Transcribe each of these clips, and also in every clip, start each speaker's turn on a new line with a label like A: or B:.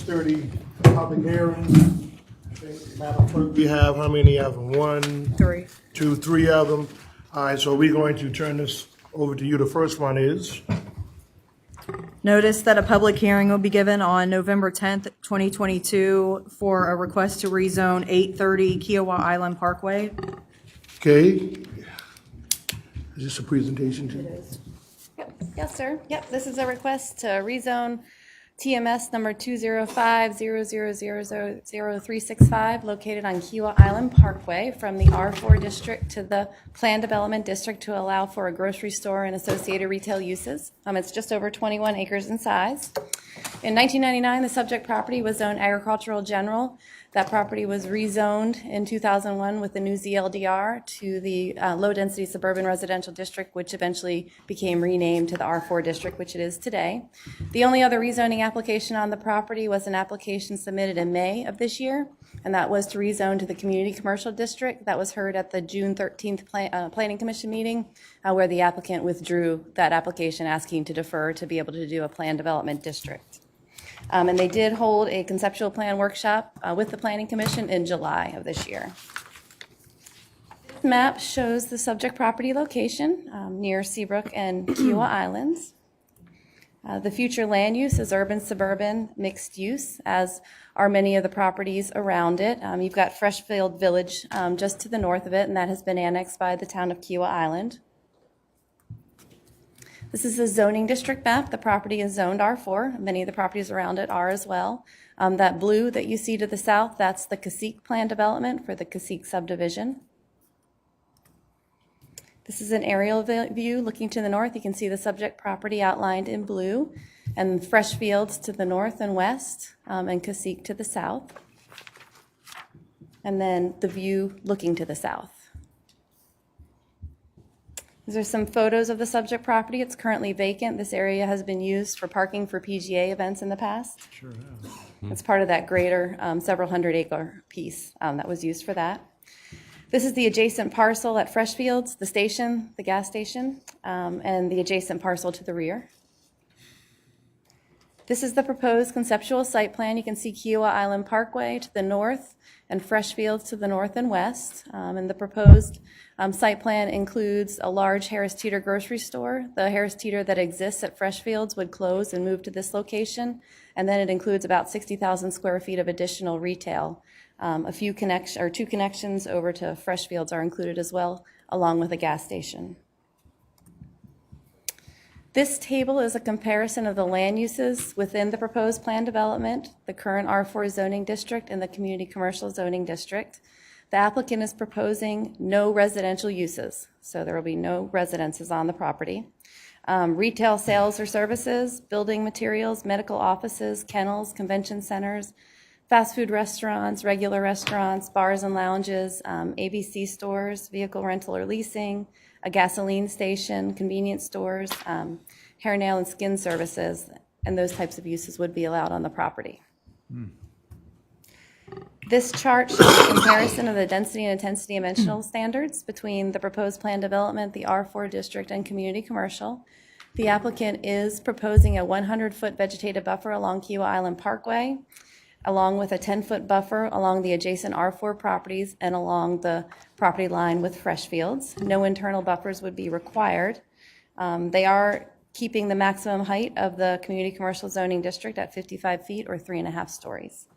A: 6:30 public hearings. Madam Clerk, we have how many of them? 1,
B: 3.
A: 2, 3 of them. All right, so we're going to turn this over to you. The first one is,
B: Notice that a public hearing will be given on November 10th, 2022 for a request to rezone 830 Kiowa Island Parkway.
A: okay. Is this a presentation too?
C: Yep. Yes, sir. Yep, this is a request to rezone TMS number 20500000365 located on Kiowa Island Parkway from the R4 district to the Planned Development District to allow for a grocery store and associated retail uses. It's just over 21 acres in size. In 1999, the subject property was zoned agricultural general. That property was rezoned in 2001 with the new ZLDR to the low-density suburban residential district, which eventually became renamed to the R4 district, which it is today. The only other rezoning application on the property was an application submitted in May of this year, and that was to rezone to the community commercial district. That was heard at the June 13th Planning Commission meeting, where the applicant withdrew that application, asking to defer to be able to do a planned development district. And they did hold a conceptual plan workshop with the Planning Commission in July of this year. This map shows the subject property location near Seabrook and Kiowa Islands. The future land use is urban-suburban mixed use, as are many of the properties around it. You've got Freshfield Village just to the north of it, and that has been annexed by the town of Kiowa Island. This is a zoning district map. The property is zoned R4. Many of the properties around it are as well. That blue that you see to the south, that's the Cacique plan development for the Cacique subdivision. This is an aerial view looking to the north. You can see the subject property outlined in blue, and fresh fields to the north and west, and Cacique to the south. And then the view looking to the south. These are some photos of the subject property. It's currently vacant. This area has been used for parking for PGA events in the past. Sure has. It's part of that greater several hundred acre piece that was used for that. This is the adjacent parcel at Freshfields, the station, the gas station, and the adjacent parcel to the rear. This is the proposed conceptual site plan. You can see Kiowa Island Parkway to the north and Freshfields to the north and west. And the proposed site plan includes a large Harris Teeter grocery store. The Harris Teeter that exists at Freshfields would close and move to this location. And then it includes about 60,000 square feet of additional retail. Two connections over to Freshfields are included as well, along with a gas station. This table is a comparison of the land uses within the proposed plan development, the current R4 zoning district, and the community commercial zoning district. The applicant is proposing no residential uses, so there will be no residences on the property. Retail sales or services, building materials, medical offices, kennels, convention centers, fast food restaurants, regular restaurants, bars and lounges, ABC stores, vehicle rental or leasing, a gasoline station, convenience stores, hair, nail, and skin services, and those types of uses would be allowed on the property. This chart shows a comparison of the density and intensity dimensional standards between the proposed plan development, the R4 district, and community commercial. The applicant is proposing a 100-foot vegetative buffer along Kiowa Island Parkway, along with a 10-foot buffer along the adjacent R4 properties and along the property line with Freshfields. No internal buffers would be required. They are keeping the maximum height of the community commercial zoning district at 55 feet or 3.5 stories.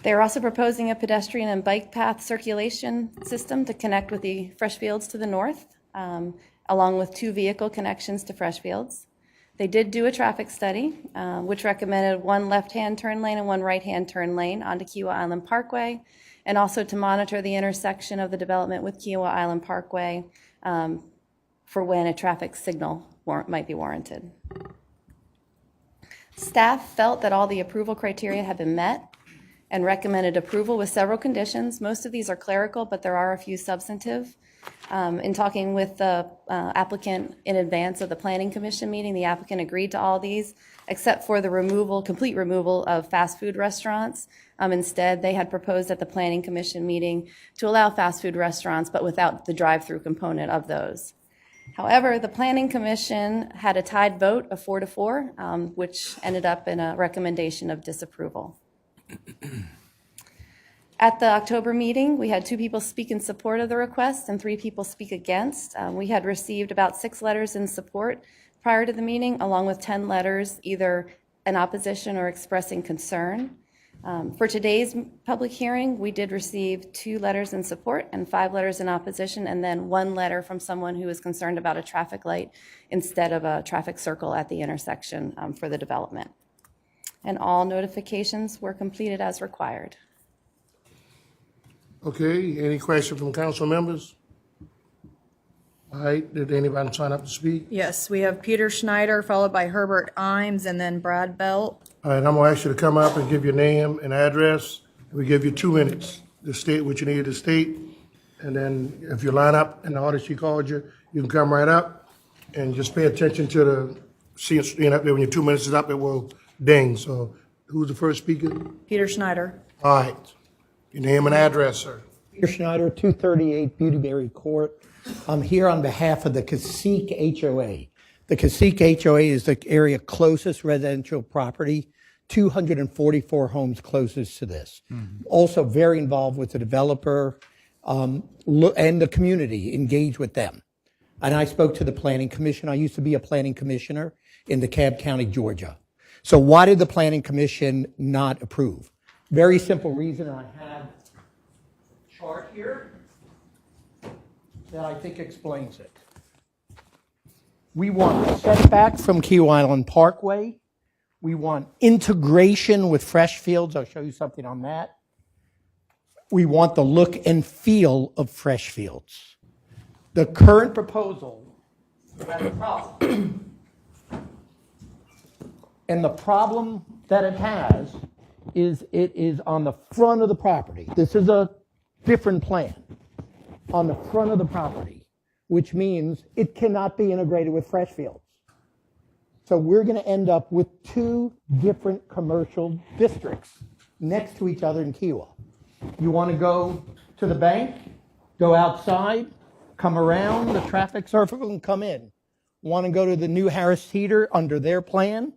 C: They are also proposing a pedestrian and bike path circulation system to connect with the Freshfields to the north, along with 2 vehicle connections to Freshfields. They did do a traffic study, which recommended 1 left-hand turn lane and 1 right-hand turn lane onto Kiowa Island Parkway, and also to monitor the intersection of the development with Kiowa Island Parkway for when a traffic signal might be warranted. Staff felt that all the approval criteria had been met and recommended approval with several conditions. Most of these are clerical, but there are a few substantive. In talking with the applicant in advance of the Planning Commission meeting, the applicant agreed to all these, except for the complete removal of fast food restaurants. Instead, they had proposed at the Planning Commission meeting to allow fast food restaurants, but without the drive-through component of those. However, the Planning Commission had a tied vote of 4-4, which ended up in a recommendation of disapproval. At the October meeting, we had 2 people speak in support of the request and 3 people speak against. We had received about 6 letters in support prior to the meeting, along with 10 letters either in opposition or expressing concern. For today's public hearing, we did receive 2 letters in support and 5 letters in opposition, and then 1 letter from someone who was concerned about a traffic light instead of a traffic circle at the intersection for the development. And all notifications were completed as required.
A: Okay, any questions from council members? All right, did anybody sign up to speak?
B: Yes, we have Peter Schneider, followed by Herbert Imes, and then Brad Belt.
A: All right, I'm gonna ask you to come up and give your name and address. We give you 2 minutes to state what you need to state. And then if you line up in the order she called you, you can come right up and just pay attention to the, seeing up there when your 2 minutes is up, it will ding. So who's the first speaker?
B: Peter Schneider.
A: All right, your name and address, sir.
D: Peter Schneider, 238 Beautyberry Court. I'm here on behalf of the Cacique HOA. The Cacique HOA is the area closest residential property, 244 homes closest to this. Also very involved with the developer and the community, engaged with them. And I spoke to the Planning Commission. I used to be a planning commissioner in DeKalb County, Georgia. So why did the Planning Commission not approve? Very simple reason. I have a chart here that I think explains it. We want setback from Key Island Parkway. We want integration with Freshfields. I'll show you something on that. We want the look and feel of Freshfields. The current proposal has a problem. And the problem that it has is it is on the front of the property. This is a different plan. On the front of the property, which means it cannot be integrated with Freshfields. So we're going to end up with 2 different commercial districts next to each other in Kiowa. You want to go to the bank, go outside, come around the traffic circle and come in. Want to go to the new Harris Teeter under their plan,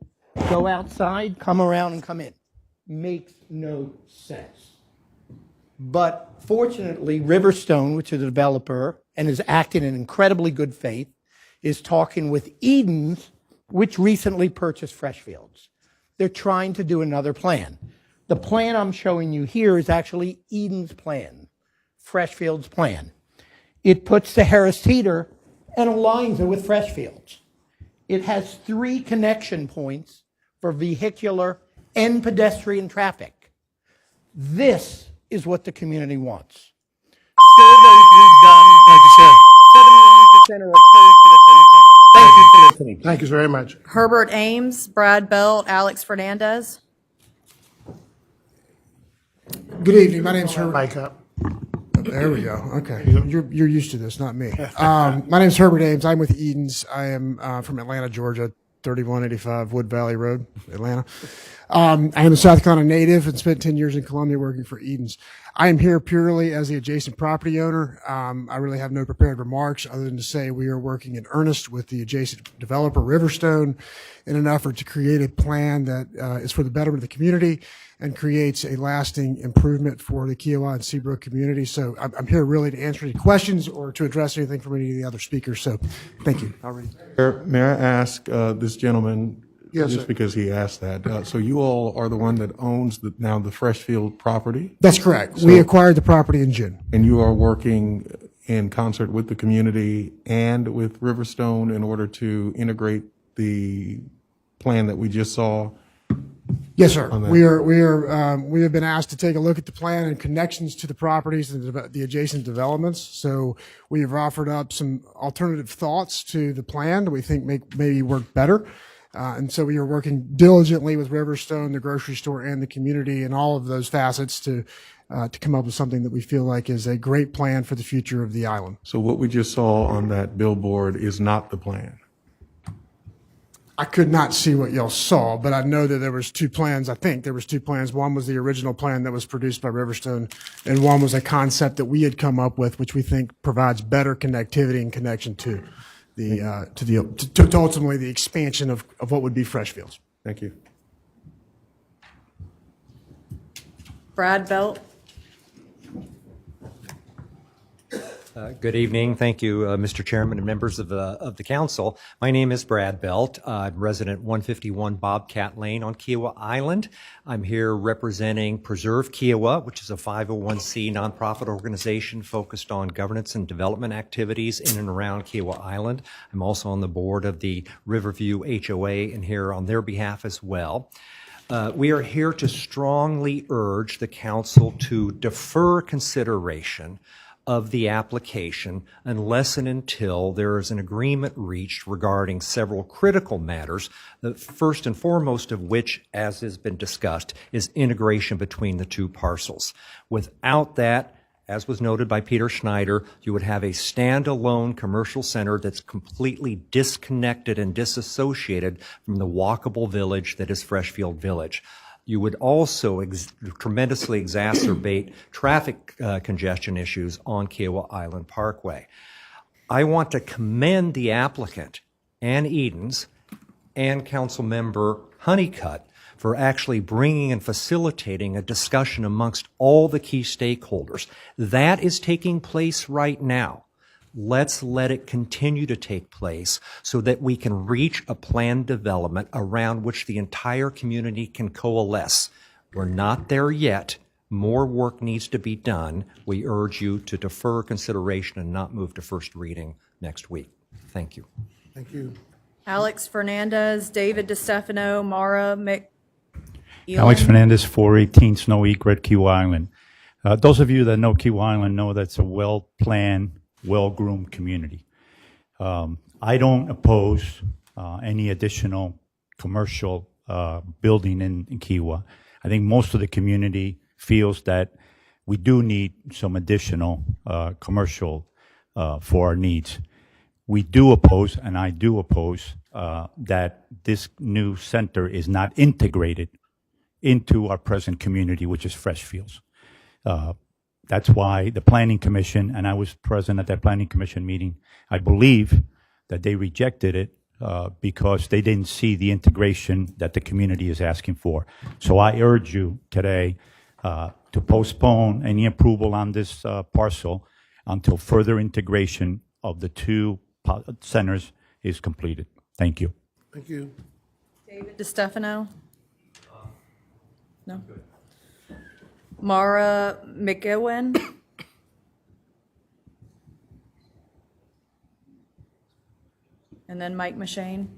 D: go outside, come around and come in. Makes no sense. But fortunately, Riverstone, which is a developer and is acting in incredibly good faith, is talking with Eden's, which recently purchased Freshfields. They're trying to do another plan. The plan I'm showing you here is actually Eden's plan, Freshfields' plan. It puts the Harris Teeter and aligns it with Freshfields. It has 3 connection points for vehicular and pedestrian traffic. This is what the community wants.
E: Surveys we've done, thank you, sir. 79% are opposed to the same thing. Thank you for listening.
A: Thank you very much.
B: Herbert Ames, Brad Belt, Alex Fernandez.
F: Good evening. My name's Herbert.
A: Mic up.
F: There we go. Okay. You're used to this, not me. My name's Herbert Ames. I'm with Eden's. I am from Atlanta, Georgia, 3185 Wood Valley Road, Atlanta. I am a South Carolina native and spent 10 years in Columbia working for Eden's. I am here purely as the adjacent property owner. I really have no prepared remarks other than to say we are working in earnest with the adjacent developer, Riverstone, in an effort to create a plan that is for the betterment of the community and creates a lasting improvement for the Kiowa and Seabrook community. So I'm here really to answer any questions or to address anything from any of the other speakers. So thank you.
G: May I ask this gentleman,
A: Yes,
G: just
A: sir.
G: because he asked that, so you all are the one that owns now the Freshfield property,
F: That's correct. We acquired the property in June.
G: and you are working in concert with the community and with Riverstone in order to integrate the plan that we just saw?
F: Yes, sir.
G: on that.
F: We have been asked to take a look at the plan and connections to the properties and the adjacent developments. So we have offered up some alternative thoughts to the plan that we think maybe work better. And so we are working diligently with Riverstone, the grocery store, and the community, and all of those facets to come up with something that we feel like is a great plan for the future of the island.
G: So what we just saw on that billboard is not the plan?
F: I could not see what y'all saw, but I know that there was 2 plans. I think there was 2 plans. One was the original plan that was produced by Riverstone, and one was a concept that we had come up with, which we think provides better connectivity and connection to to ultimately the expansion of what would be Freshfields.
G: Thank you.
B: Brad Belt.
H: Good evening. Thank you, Mr. Chairman and members of the council. My name is Brad Belt. I'm resident 151 Bobcat Lane on Kiowa Island. I'm here representing Preserve Kiowa, which is a 501c nonprofit organization focused on governance and development activities in and around Kiowa Island. I'm also on the board of the Riverview HOA and here on their behalf as well. We are here to strongly urge the council to defer consideration of the application unless and until there is an agreement reached regarding several critical matters, the first and foremost of which, as has been discussed, is integration between the two parcels. Without that, as was noted by Peter Schneider, you would have a standalone commercial center that's completely disconnected and disassociated from the walkable village that is Freshfield Village. You would also tremendously exacerbate traffic congestion issues on Kiowa Island Parkway. I want to commend the applicant, Ann Edens, and Councilmember Honeycutt for actually bringing and facilitating a discussion amongst all the key stakeholders. That is taking place right now. Let's let it continue to take place so that we can reach a planned development around which the entire community can coalesce. We're not there yet. More work needs to be done. We urge you to defer consideration and not move to first reading next week. Thank you.
A: Thank you.
B: Alex Fernandez, David DeStefano, Mara
I: Alex Fernandez, 418 Snowy Egret, Kiowa Island. Those of you that know Kiowa Island know that's a well-planned, well-groomed community. I don't oppose any additional commercial building in Kiowa. I think most of the community feels that we do need some additional commercial for our needs. We do oppose, and I do oppose, that this new center is not integrated into our present community, which is Freshfields. That's why the Planning Commission, and I was present at that Planning Commission meeting, I believe that they rejected it because they didn't see the integration that the community is asking for. So I urge you today to postpone any approval on this parcel until further integration of the two centers is completed. Thank you.
A: Thank you.
B: David DeStefano? No? Mara McGowan? And then Mike Mashane?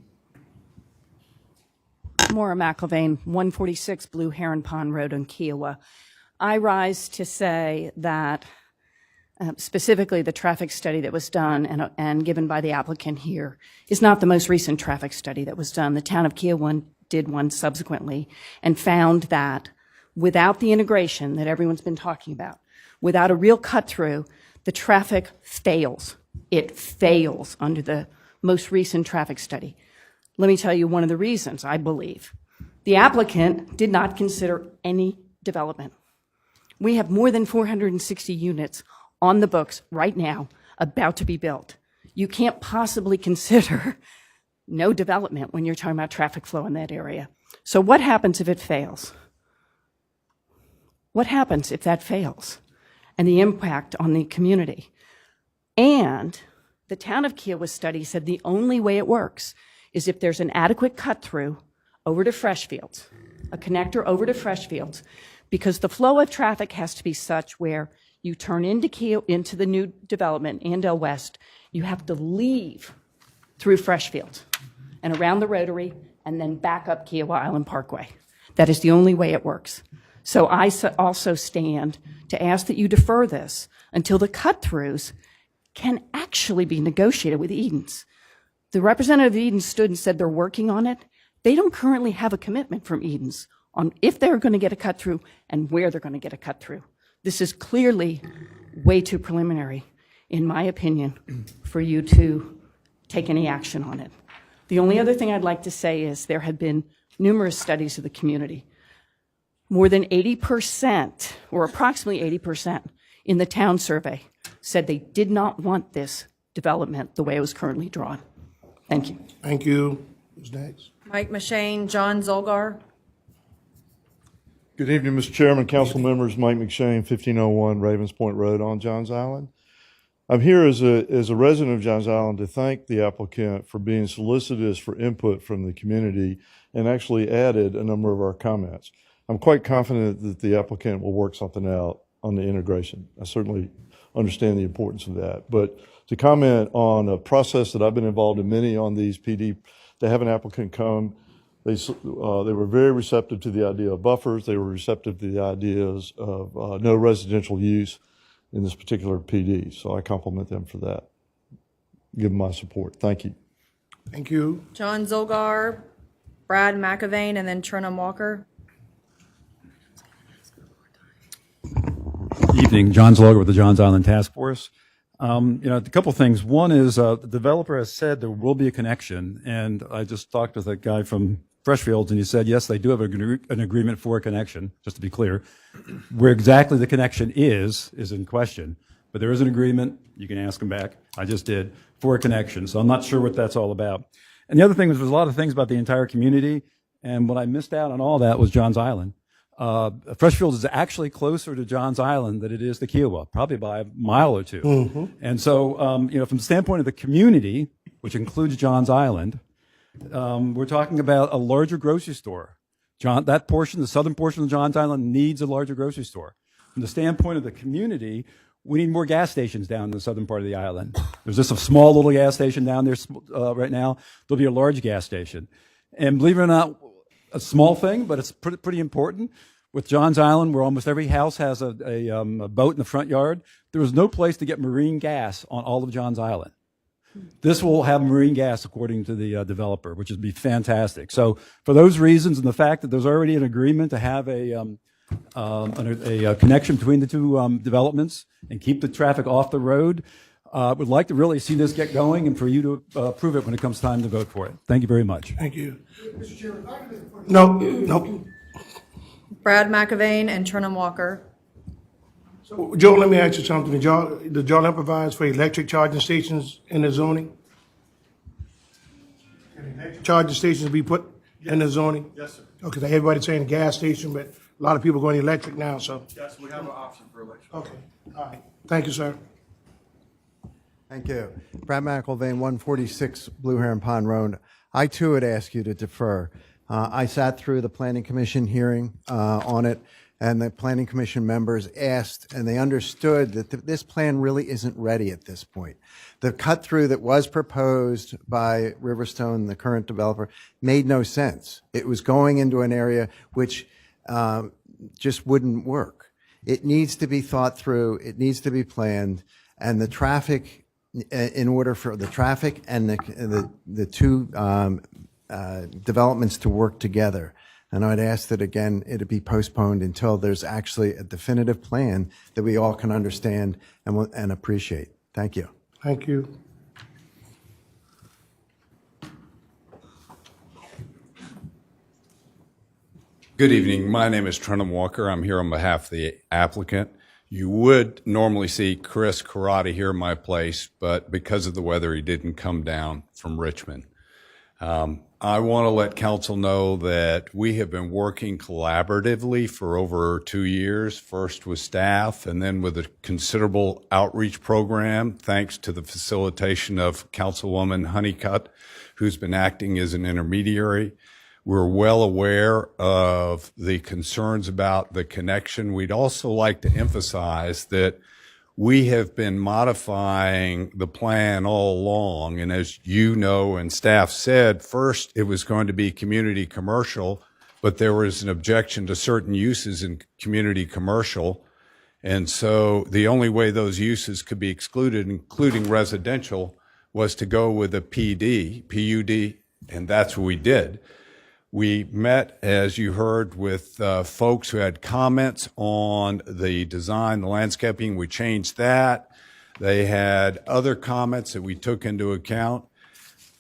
J: Maura McIlvaine, 146 Blue Heron Pond Road in Kiowa. I rise to say that specifically the traffic study that was done and given by the applicant here is not the most recent traffic study that was done. The town of Kiowa did one subsequently and found that without the integration that everyone's been talking about, without a real cut-through, the traffic fails. It fails under the most recent traffic study. Let me tell you one of the reasons, I believe. The applicant did not consider any development. We have more than 460 units on the books right now about to be built. You can't possibly consider no development when you're talking about traffic flow in that area. So what happens if it fails? What happens if that fails? And the impact on the community. And the town of Kiowa study said the only way it works is if there's an adequate cut-through over to Freshfields, a connector over to Freshfields, because the flow of traffic has to be such where you turn into the new development, Andell West, you have to leave through Freshfields and around the Rotary and then back up Kiowa Island Parkway. That is the only way it works. So I also stand to ask that you defer this until the cut-throughs can actually be negotiated with Edens. The representative of Edens stood and said they're working on it. They don't currently have a commitment from Edens on if they're going to get a cut-through and where they're going to get a cut-through. This is clearly way too preliminary, in my opinion, for you to take any action on it. The only other thing I'd like to say is there have been numerous studies of the community. More than 80%, or approximately 80%, in the town survey said they did not want this development the way it was currently drawn. Thank you.
A: Thank you. Who's next?
B: Mike McShane, John Zolgar.
K: Good evening, Mr. Chairman, council members. Mike McShane, 1501 Ravens Point Road on Johns Island. I'm here as a resident of Johns Island to thank the applicant for being solicitous for input from the community and actually added a number of our comments. I'm quite confident that the applicant will work something out on the integration. I certainly understand the importance of that. But to comment on a process that I've been involved in many on these PD, to have an applicant come, they were very receptive to the idea of buffers. They were receptive to the ideas of no residential use in this particular PD. So I compliment them for that. Give them my support. Thank you.
A: Thank you.
B: John Zolgar, Brad McAvane, and then Trenum Walker.
L: Evening, John Zolgar with the Johns Island Task Force. A couple things. One is the developer has said there will be a connection, and I just talked with a guy from Freshfields, and he said, yes, they do have an agreement for a connection, just to be clear. Where exactly the connection is in question, but there is an agreement. You can ask him back. I just did, for a connection, so I'm not sure what that's all about. And the other thing was there's a lot of things about the entire community, and what I missed out on all that was Johns Island. Freshfields is actually closer to Johns Island than it is to Kiowa, probably by a mile or two. Mm-hmm. And so, from the standpoint of the community, which includes Johns Island, we're talking about a larger grocery store. That portion, the southern portion of Johns Island, needs a larger grocery store. From the standpoint of the community, we need more gas stations down in the southern part of the island. There's just a small little gas station down there right now. There'll be a large gas station. And believe it or not, a small thing, but it's pretty important. With Johns Island, where almost every house has a boat in the front yard, there was no place to get marine gas on all of Johns Island. This will have marine gas, according to the developer, which would be fantastic. So for those reasons and the fact that there's already an agreement to have a connection between the two developments and keep the traffic off the road, would like to really see this get going and for you to approve it when it comes time to vote for it. Thank you very much.
A: Thank you. No.
B: Brad McAvane and Trenum Walker.
A: So, Joe, let me ask you something. Did y'all improvise for electric charging stations in the zoning? Can electric charging stations be put in the zoning?
K: Yes, sir.
A: Okay, everybody's saying gas station, but a lot of people going electric now, so.
K: Yes, we have an option for electric.
A: Okay, all right. Thank you, sir.
M: Thank you. Brad McElvain, 146 Blue Heron Pond Road. I too would ask you to defer. I sat through the Planning Commission hearing on it, and the Planning Commission members asked, and they understood that this plan really isn't ready at this point. The cut through that was proposed by Riverstone, the current developer, made no sense. It was going into an area which just wouldn't work. It needs to be thought through. It needs to be planned, and the traffic, in order for the traffic and the two developments to work together. And I'd ask that, again, it be postponed until there's actually a definitive plan that we all can understand and appreciate. Thank you.
A: Thank you.
N: Good evening. My name is Trenum Walker. I'm here on behalf of the applicant. You would normally see Chris Karate here in my place, but because of the weather, he didn't come down from Richmond. I want to let council know that we have been working collaboratively for over 2 years, first with staff and then with a considerable outreach program, thanks to the facilitation of Councilwoman Honeycutt, who's been acting as an intermediary. We're well aware of the concerns about the connection. We'd also like to emphasize that we have been modifying the plan all along. And as you know, and staff said, first it was going to be community commercial, but there was an objection to certain uses in community commercial. And so the only way those uses could be excluded, including residential, was to go with a PUD, and that's what we did. We met, as you heard, with folks who had comments on the design, the landscaping. We changed that. They had other comments that we took into account.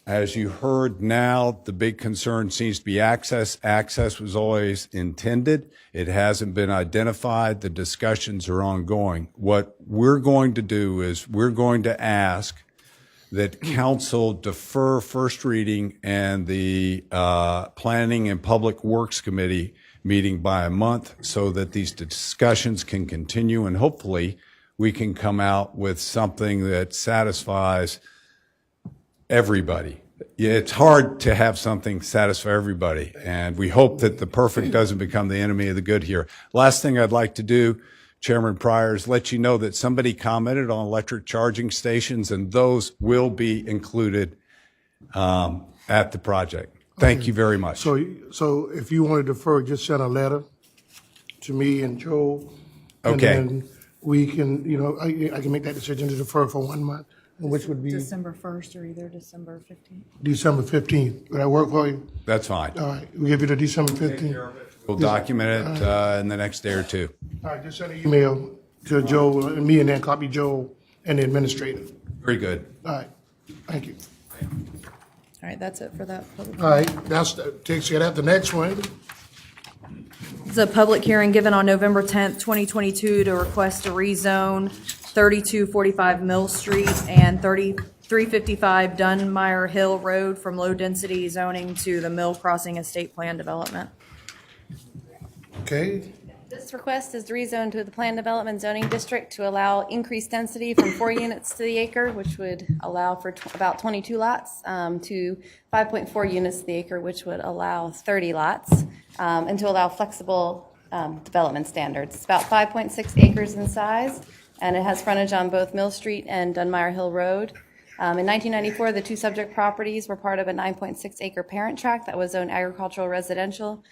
N: As you heard now, the big concern seems to be access. Access was always intended. It hasn't been identified. The discussions are ongoing. What we're going to do is we're going to ask that council defer first reading and the Planning and Public Works Committee meeting by a month so that these discussions can continue, and hopefully we can come out with something that satisfies everybody. It's hard to have something satisfy everybody, and we hope that the perfect doesn't become the enemy of the good here. Last thing I'd like to do, Chairman Pryor, is let you know that somebody commented on electric charging stations, and those will be included at the project. Thank you very much.
A: So if you want to defer, just send a letter to me and Joe.
N: Okay.
A: And then we can, I can make that decision to defer for 1 month, which would be
B: December 1st or either December 15th.
A: December 15th. Would that work for you?
N: That's fine.
A: All right, we'll give you the December 15th.
N: We'll document it in the next day or two.
A: All right, just send an email to Joe and me, and then copy Joe and the administrator.
N: Very good.
A: All right, thank you.
B: All right, that's it for that public.
A: All right, takes care of that. The next one,
B: It's a public hearing given on November 10th, 2022 to request to rezone 3245 Mill Street and 3355 Dunmire Hill Road from low-density zoning to the Mill Crossing Estate Plan Development.
A: okay?
C: This request is to rezone to the Plan Development Zoning District to allow increased density from 4 units to the acre, which would allow for about 22 lots, to 5.4 units to the acre, which would allow 30 lots, and to allow flexible development standards. It's about 5.6 acres in size, and it has frontage on both Mill Street and Dunmire Hill Road. In 1994, the two subject properties were part of a 9.6 acre parent tract that was zoned agricultural residential.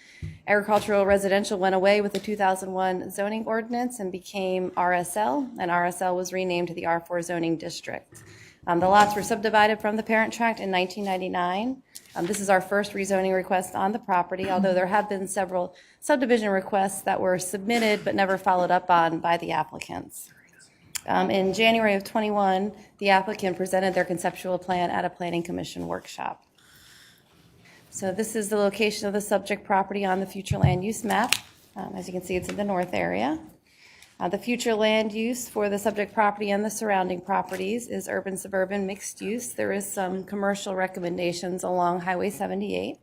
C: Agricultural residential went away with the 2001 zoning ordinance and became RSL, and RSL was renamed to the R4 zoning district. The lots were subdivided from the parent tract in 1999. This is our first rezoning request on the property, although there have been several subdivision requests that were submitted but never followed up on by the applicants. In January of 21, the applicant presented their conceptual plan at a planning commission workshop. So this is the location of the subject property on the future land use map. As you can see, it's in the north area. The future land use for the subject property and the surrounding properties is urban suburban mixed use. There is some commercial recommendations along Highway 78.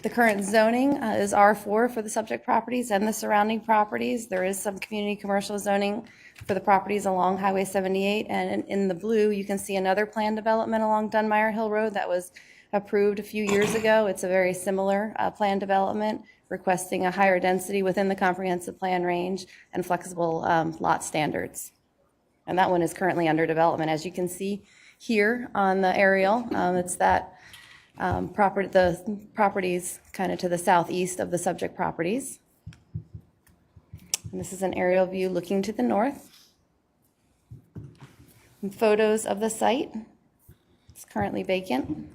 C: The current zoning is R4 for the subject properties and the surrounding properties. There is some community commercial zoning for the properties along Highway 78. And in the blue, you can see another planned development along Dunmire Hill Road that was approved a few years ago. It's a very similar planned development, requesting a higher density within the comprehensive plan range and flexible lot standards. And that one is currently under development. As you can see here on the aerial, it's that the properties kind of to the southeast of the subject properties. And this is an aerial view looking to the north. And photos of the site. It's currently vacant.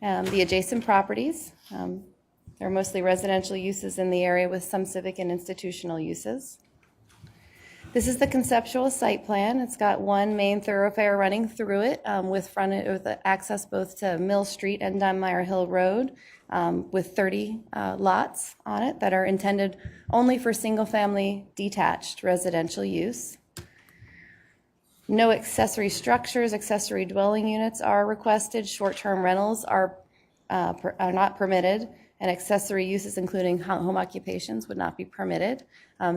C: The adjacent properties. There are mostly residential uses in the area with some civic and institutional uses. This is the conceptual site plan. It's got one main thoroughfare running through it with access both to Mill Street and Dunmire Hill Road with 30 lots on it that are intended only for single-family detached residential use. No accessory structures, accessory dwelling units are requested. Short-term rentals are not permitted, and accessory uses, including home occupations, would not be permitted.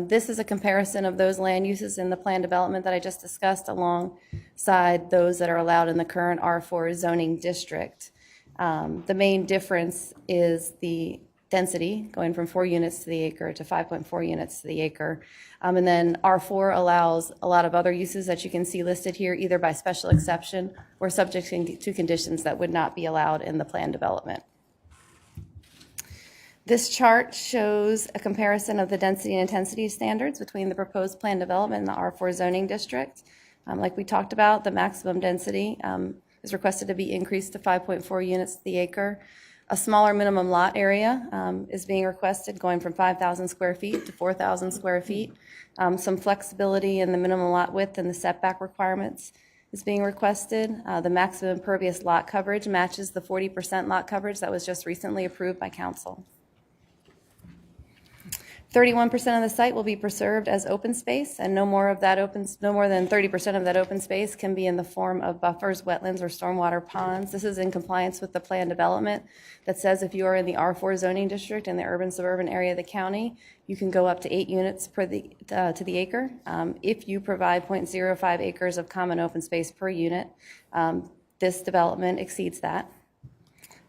C: This is a comparison of those land uses in the plan development that I just discussed alongside those that are allowed in the current R4 zoning district. The main difference is the density, going from 4 units to the acre to 5.4 units to the acre. And then R4 allows a lot of other uses that you can see listed here, either by special exception or subject to conditions that would not be allowed in the plan development. This chart shows a comparison of the density and intensity standards between the proposed plan development and the R4 zoning district. Like we talked about, the maximum density is requested to be increased to 5.4 units to the acre. A smaller minimum lot area is being requested, going from 5,000 square feet to 4,000 square feet. Some flexibility in the minimum lot width and the setback requirements is being requested. The maximum impervious lot coverage matches the 40% lot coverage that was just recently approved by council. 31% of the site will be preserved as open space, and no more than 30% of that open space can be in the form of buffers, wetlands, or stormwater ponds. This is in compliance with the plan development that says if you are in the R4 zoning district in the urban suburban area of the county, you can go up to 8 units to the acre. If you provide 0.05 acres of common open space per unit, this development exceeds that.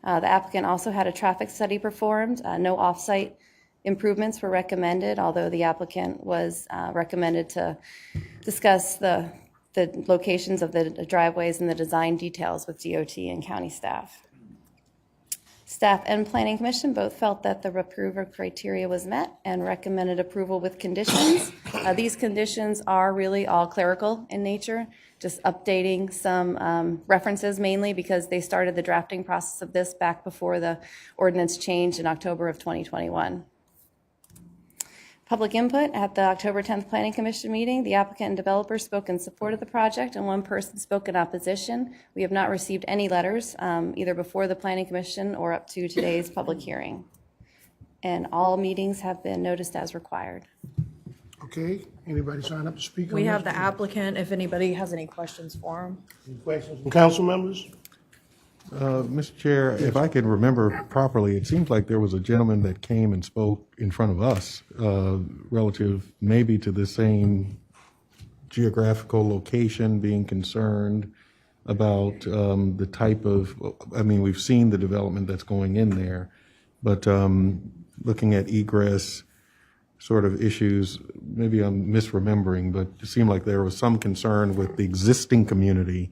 C: The applicant also had a traffic study performed. No off-site improvements were recommended, although the applicant was recommended to discuss the locations of the driveways and the design details with DOT and county staff. Staff and Planning Commission both felt that the approval criteria was met and recommended approval with conditions. These conditions are really all clerical in nature, just updating some references mainly because they started the drafting process of this back before the ordinance changed in October of 2021. Public input at the October 10th Planning Commission meeting. The applicant and developer spoke in support of the project and one person spoke in opposition. We have not received any letters either before the Planning Commission or up to today's public hearing. And all meetings have been noticed as required.
A: Okay, anybody sign up to speak on
B: We
A: this?
B: have the applicant, if anybody has any questions for him.
A: Any questions from council members?
G: Mr. Chair, if I can remember properly, it seems like there was a gentleman that came and spoke in front of us relative maybe to the same geographical location, being concerned about the type of, I mean, we've seen the development that's going in there, but looking at egress sort of issues, maybe I'm misremembering, but it seemed like there was some concern with the existing community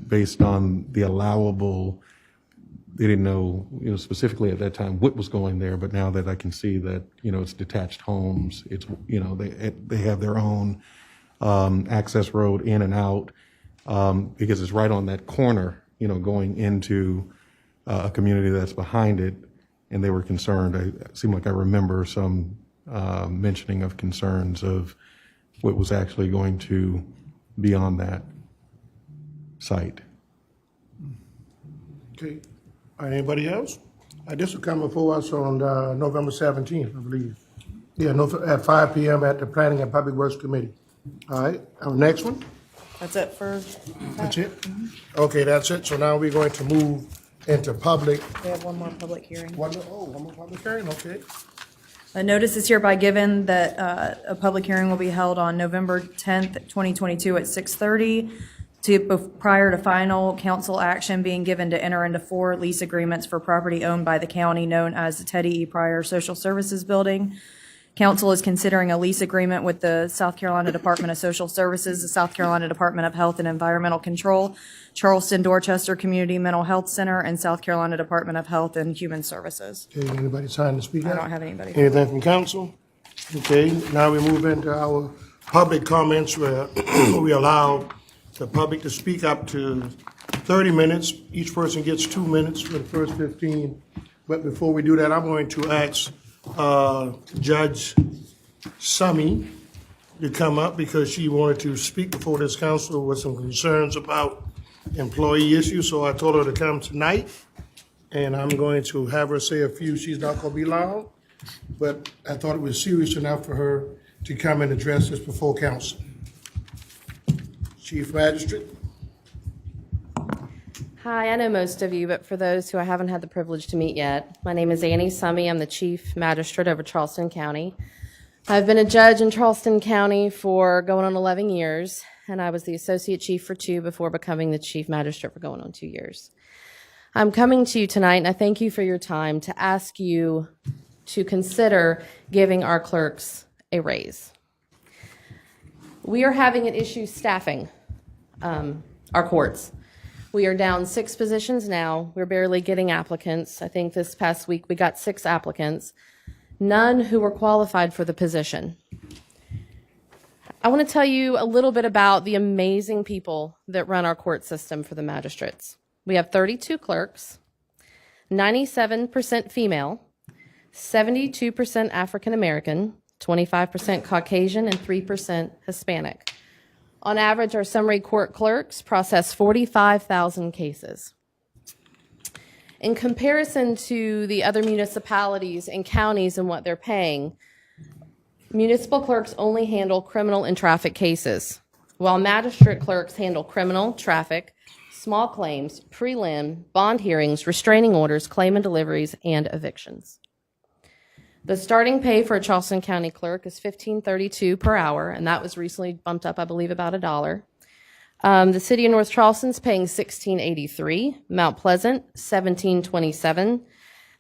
G: based on the allowable, they didn't know, specifically at that time what was going there, but now that I can see that, it's detached homes, it's, they have their own access road in and out because it's right on that corner, going into a community that's behind it, and they were concerned. It seemed like I remember some mentioning of concerns of what was actually going to be on that site.
A: Okay, all right, anybody else? This will come before us on November 17th, I believe. Yeah, at 5 p.m. at the Planning and Public Works Committee. All right, our next one?
B: That's it for,
A: That's it? Okay, that's it. So now we're going to move into public.
B: we have one more public hearing.
A: One more public hearing, okay.
B: A notice is hereby given that a public hearing will be held on November 10th, 2022 at 6:30 prior to final council action being given to enter into 4 lease agreements for property owned by the county known as the Teddy E. Pryor Social Services Building. Council is considering a lease agreement with the South Carolina Department of Social Services, the South Carolina Department of Health and Environmental Control, Charleston Dorchester Community Mental Health Center, and South Carolina Department of Health and Human Services.
A: Okay, anybody signed to speak?
B: I don't have anybody.
A: Anything from council? Okay, now we move into our public comments where we allow the public to speak up to 30 minutes. Each person gets 2 minutes for the first 15. But before we do that, I'm going to ask Judge Summy to come up because she wanted to speak before this council with some concerns about employee issues. So I told her to come tonight, and I'm going to have her say a few. She's not going to be loud, but I thought it was serious enough for her to come and address this before council. Chief Magistrate.
O: Hi, I know most of you, but for those who I haven't had the privilege to meet yet, my name is Annie Summy. I'm the Chief Magistrate over Charleston County. I've been a judge in Charleston County for going on 11 years, and I was the Associate Chief for 2 before becoming the Chief Magistrate for going on 2 years. I'm coming to you tonight, and I thank you for your time, to ask you to consider giving our clerks a raise. We are having an issue staffing our courts. We are down 6 positions now. We're barely getting applicants. I think this past week we got 6 applicants, none who were qualified for the position. I want to tell you a little bit about the amazing people that run our court system for the magistrates. We have 32 clerks, 97% female, 72% African American, 25% Caucasian, and 3% Hispanic. On average, our summary court clerks process 45,000 cases. In comparison to the other municipalities and counties and what they're paying, Municipal clerks only handle criminal and traffic cases, while magistrate clerks handle criminal, traffic, small claims, prelim, bond hearings, restraining orders, claim and deliveries, and evictions. The starting pay for a Charleston County clerk is $15.32 per hour, and that was recently bumped up, I believe, about $1. The city of North Charleston's paying $16.83, Mount Pleasant $17.27,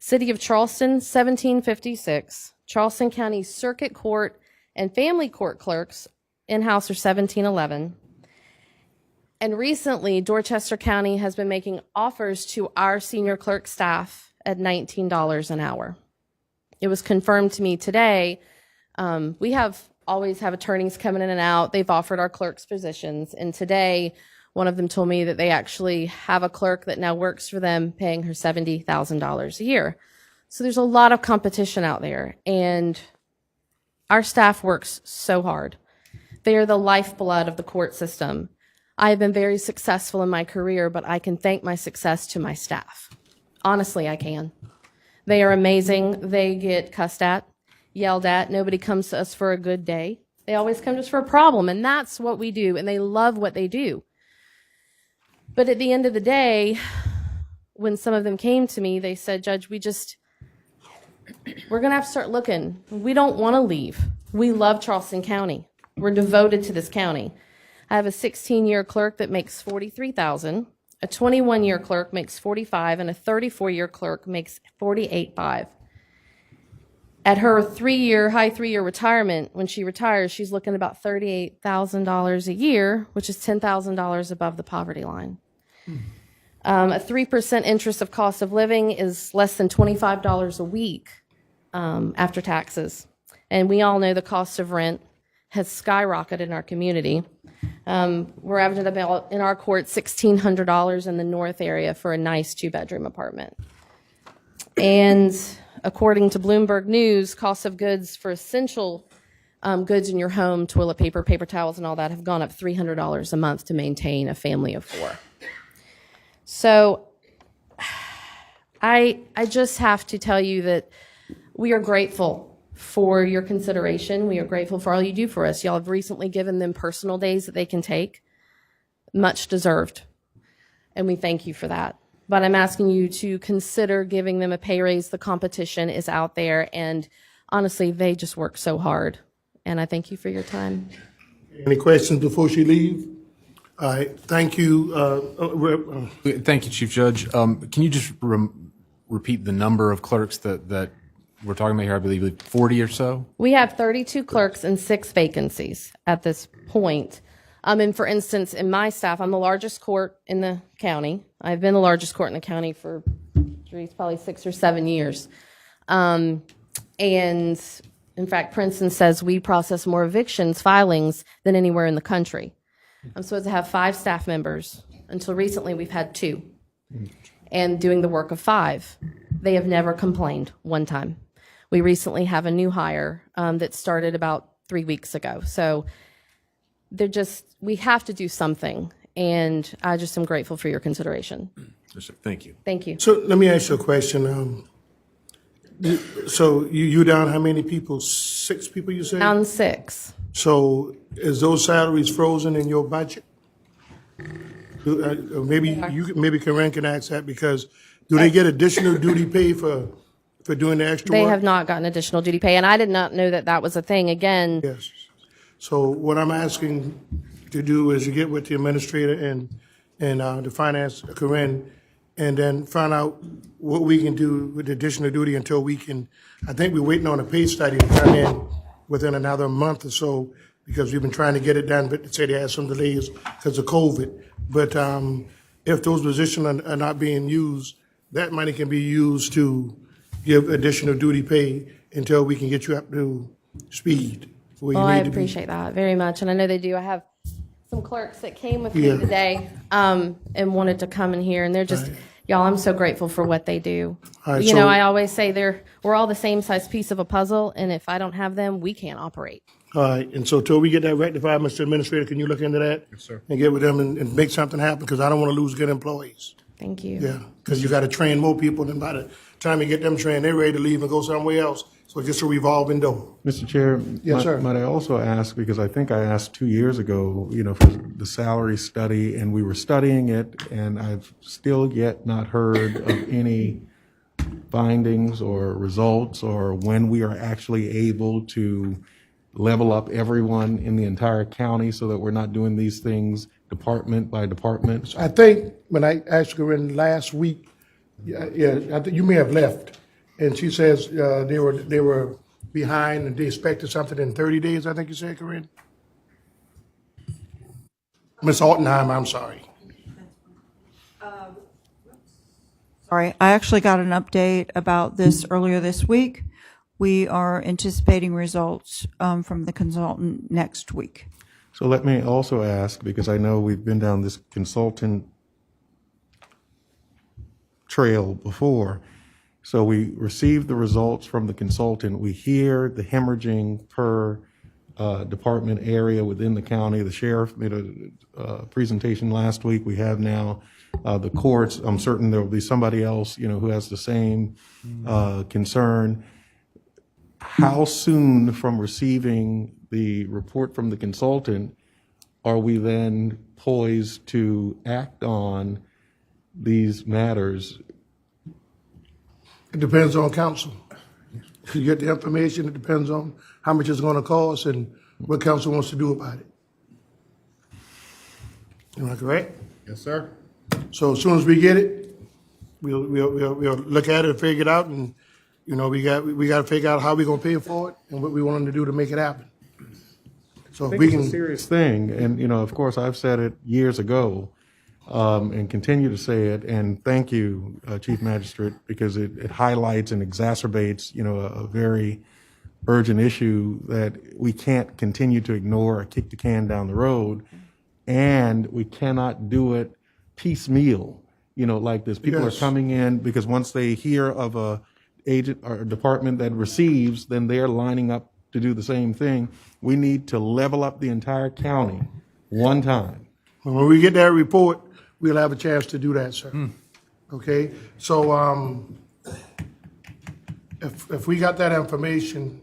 O: City of Charleston $17.56, Charleston County Circuit Court and Family Court clerks in-house are $17.11. And recently, Dorchester County has been making offers to our senior clerk staff at $19 an hour. It was confirmed to me today. We always have attorneys coming in and out. They've offered our clerks positions. And today, one of them told me that they actually have a clerk that now works for them, paying her $70,000 a year. So there's a lot of competition out there. And our staff works so hard. They are the lifeblood of the court system. I have been very successful in my career, but I can thank my success to my staff. Honestly, I can. They are amazing. They get cussed at, yelled at. Nobody comes to us for a good day. They always come to us for a problem, and that's what we do, and they love what they do. But at the end of the day, when some of them came to me, they said, Judge, we're going to have to start looking. We don't want to leave. We love Charleston County. We're devoted to this county. I have a 16-year clerk that makes $43,000. A 21-year clerk makes $45,000, and a 34-year clerk makes $48,500. At her high three-year retirement, when she retires, she's looking at about $38,000 a year, which is $10,000 above the poverty line. A 3% interest of cost of living is less than $25 a week after taxes. And we all know the cost of rent has skyrocketed in our community. We're averaging about, in our court, $1,600 in the north area for a nice 2-bedroom apartment. And according to Bloomberg News, cost of goods for essential goods in your home, toilet paper, paper towels, and all that have gone up $300 a month to maintain a family of 4. So I just have to tell you that we are grateful for your consideration. We are grateful for all you do for us. Y'all have recently given them personal days that they can take, much deserved, and we thank you for that. But I'm asking you to consider giving them a pay raise. The competition is out there, and honestly, they just work so hard, and I thank you for your time.
A: Any questions before she leaves? All right, thank you.
P: Thank you, Chief Judge. Can you just repeat the number of clerks that we're talking about here? I believe 40 or so?
O: We have 32 clerks and 6 vacancies at this point. And for instance, in my staff, I'm the largest court in the county. I've been the largest court in the county for probably 6 or 7 years. And in fact, Princeton says we process more evictions filings than anywhere in the country. I'm supposed to have 5 staff members. Until recently, we've had 2. And doing the work of 5. They have never complained one time. We recently have a new hire that started about 3 weeks ago. So we have to do something. And I just am grateful for your consideration.
P: Yes, sir. Thank you.
O: Thank you.
A: So let me ask you a question. So you down how many people? 6 people, you said?
O: Down 6.
A: So is those salaries frozen in your budget? Maybe Karen can ask that, because do they get additional duty pay for doing the extra work?
O: They have not gotten additional duty pay, and I did not know that that was a thing. Again,
A: Yes. So what I'm asking to do is to get with the administrator and the finance, Corinne, and then find out what we can do with additional duty until we can. I think we're waiting on a pay study to come in within another month or so, because we've been trying to get it done, but they say they had some delays because of COVID. But if those positions are not being used, that money can be used to give additional duty pay until we can get you up to speed.
O: well, I appreciate that very much, and I know they do. I have some clerks that came with me today and wanted to come in here, and they're just, y'all, I'm so grateful for what they do.
A: Right,
O: you know, I always say we're all the same size piece of a puzzle, and if I don't have them, we can't operate.
A: All right, and so till we get that rectified, Mr. Administrator, can you look into that?
P: Yes, sir.
A: And get with them and make something happen, because I don't want to lose good employees.
O: Thank you.
A: Yeah, because you got to train more people, and by the time you get them trained, they're ready to leave and go somewhere else. So it's just a revolving door.
G: Mr. Chair,
A: Yes, sir.
G: might I also ask, because I think I asked 2 years ago, for the salary study, and we were studying it, and I've still yet not heard of any findings or results or when we are actually able to level up everyone in the entire county so that we're not doing these things department by department.
A: I think when I asked Corinne last week, I think you may have left, and she says they were behind and they expected something in 30 days, I think you said, Corinne? Ms. Altenheim, I'm sorry.
Q: Sorry, I actually got an update about this earlier this week. We are anticipating results from the consultant next week.
G: So let me also ask, because I know we've been down this consultant trail before. So we receive the results from the consultant. We hear the hemorrhaging per department area within the county. The sheriff made a presentation last week. We have now the courts. I'm certain there will be somebody else, who has the same concern. How soon from receiving the report from the consultant are we then poised to act on these matters?
A: It depends on council. You get the information, it depends on how much it's going to cost and what council wants to do about it. Am I correct?
F: Yes, sir.
A: So as soon as we get it, we'll look at it and figure it out, and we got to figure out how we're going to pay for it and what we want them to do to make it happen. So if we
G: It's
A: can.
G: a serious thing, and of course, I've said it years ago, and continue to say it. And thank you, Chief Magistrate, because it highlights and exacerbates, a very urgent issue that we can't continue to ignore or kick the can down the road, and we cannot do it piecemeal, like this. People
A: Yes.
G: are coming in because once they hear of a agent or a department that receives, then they're lining up to do the same thing. We need to level up the entire county one time.
A: When we get that report, we'll have a chance to do that, sir. Okay? So if we got that information,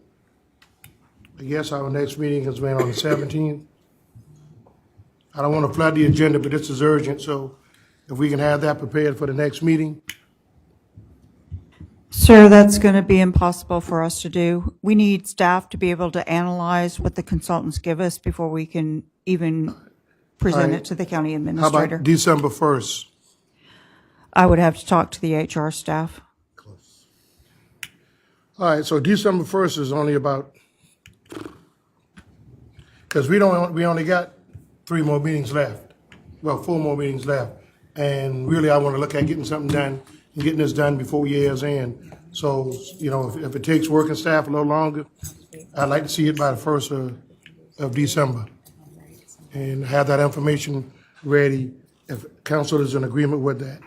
A: I guess our next meeting is on the 17th. I don't want to flood the agenda, but this is urgent, so if we can have that prepared for the next meeting.
Q: Sir, that's going to be impossible for us to do. We need staff to be able to analyze what the consultants give us before we can even present
A: All right.
Q: it to the county
A: How
Q: administrator.
A: about December 1st?
Q: I would have to talk to the HR staff.
A: All right, so December 1st is only about, because we only got 3 more meetings left. Well, 4 more meetings left. And really, I want to look at getting something done and getting this done before year's end. So, if it takes working staff a little longer, I'd like to see it by the 1st of December. And have that information ready if council is in agreement with that.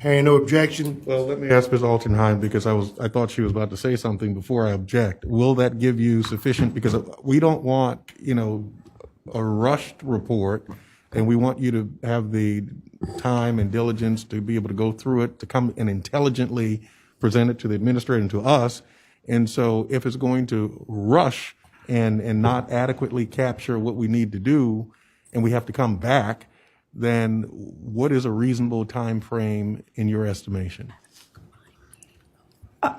A: Hearing no objection.
G: Well, let me ask Ms. Altenheim, because I thought she was about to say something before I object. Will that give you sufficient, because we don't want, a rushed report, and we want you to have the time and diligence to be able to go through it, to come and intelligently present it to the administrator and to us. And so if it's going to rush and not adequately capture what we need to do, and we have to come back, then what is a reasonable time frame in your estimation?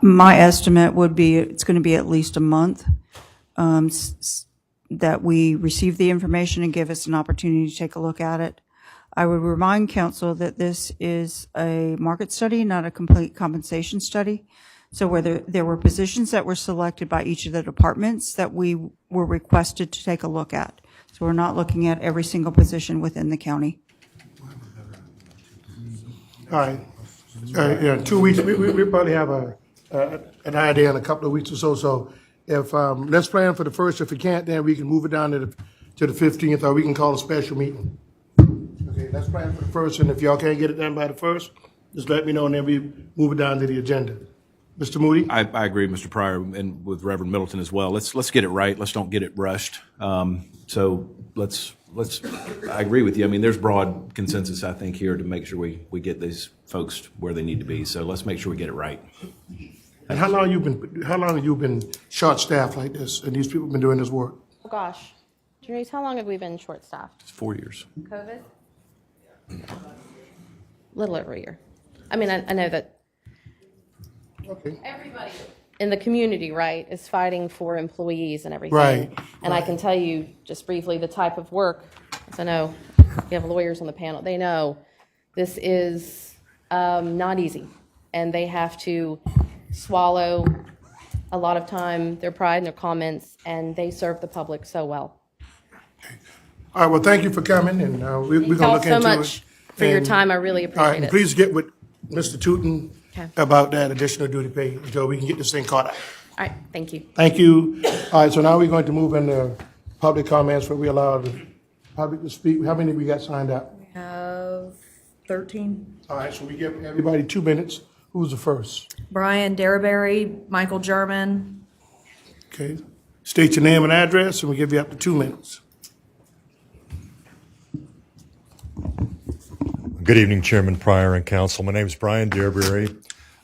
Q: My estimate would be it's going to be at least a month that we receive the information and give us an opportunity to take a look at it. I would remind council that this is a market study, not a complete compensation study. So whether there were positions that were selected by each of the departments that we were requested to take a look at. So we're not looking at every single position within the county.
A: All right. 2 weeks, we probably have an idea in a couple of weeks or so. So if, let's plan for the 1st. If we can't, then we can move it down to the 15th, or we can call a special meeting. Okay, let's plan for the 1st, and if y'all can't get it done by the 1st, just let me know, and then we move it down to the agenda. Mr. Moody?
R: I agree, Mr. Pryor, and with Reverend Middleton as well. Let's get it right. Let's don't get it rushed. So let's I agree with you. I mean, there's broad consensus, I think, here to make sure we get these folks where they need to be. So let's make sure we get it right.
A: And how long have you been short-staffed like this, and these people have been doing this work?
O: Oh, gosh. Janice, how long have we been short-staffed?
R: It's 4 years.
O: COVID? Little over a year. I mean, I know that everybody in the community, right, is fighting for employees and everything.
A: Right.
O: And I can tell you just briefly the type of work, as I know you have lawyers on the panel, they know this is not easy. And they have to swallow a lot of time, their pride and their comments, and they serve the public so well.
A: All right, well, thank you for coming, and we're going to look into it.
O: Thank you all so much for your
A: And-
O: time. I really
A: All right,
O: appreciate
A: and
O: it.
A: please get with Mr. Tootin
O: Okay.
A: about that additional duty pay until we can get this thing caught up.
O: All right, thank you.
A: Thank you. All right, so now we're going to move into public comments where we allow the public to speak. How many we got signed up?
B: We have 13.
A: All right, so we give everybody 2 minutes. Who's the first?
B: Brian Derberry, Michael German.
A: Okay. State your name and address, and we give you up to 2 minutes.
S: Good evening, Chairman Pryor and Council. My name is Brian Dearberry,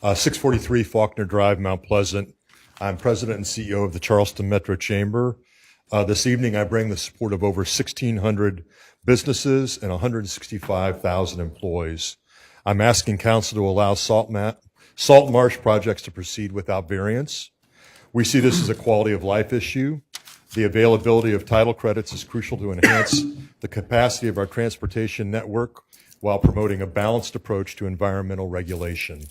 S: 643 Faulkner Drive, Mount Pleasant. I'm President and CEO of the Charleston Metro Chamber. This evening, I bring the support of over 1,600 businesses and 165,000 employees. I'm asking Council to allow salt marsh projects to proceed without variance. We see this as a quality of life issue. The availability of title credits is crucial to enhance the capacity of our transportation network while promoting a balanced approach to environmental regulation.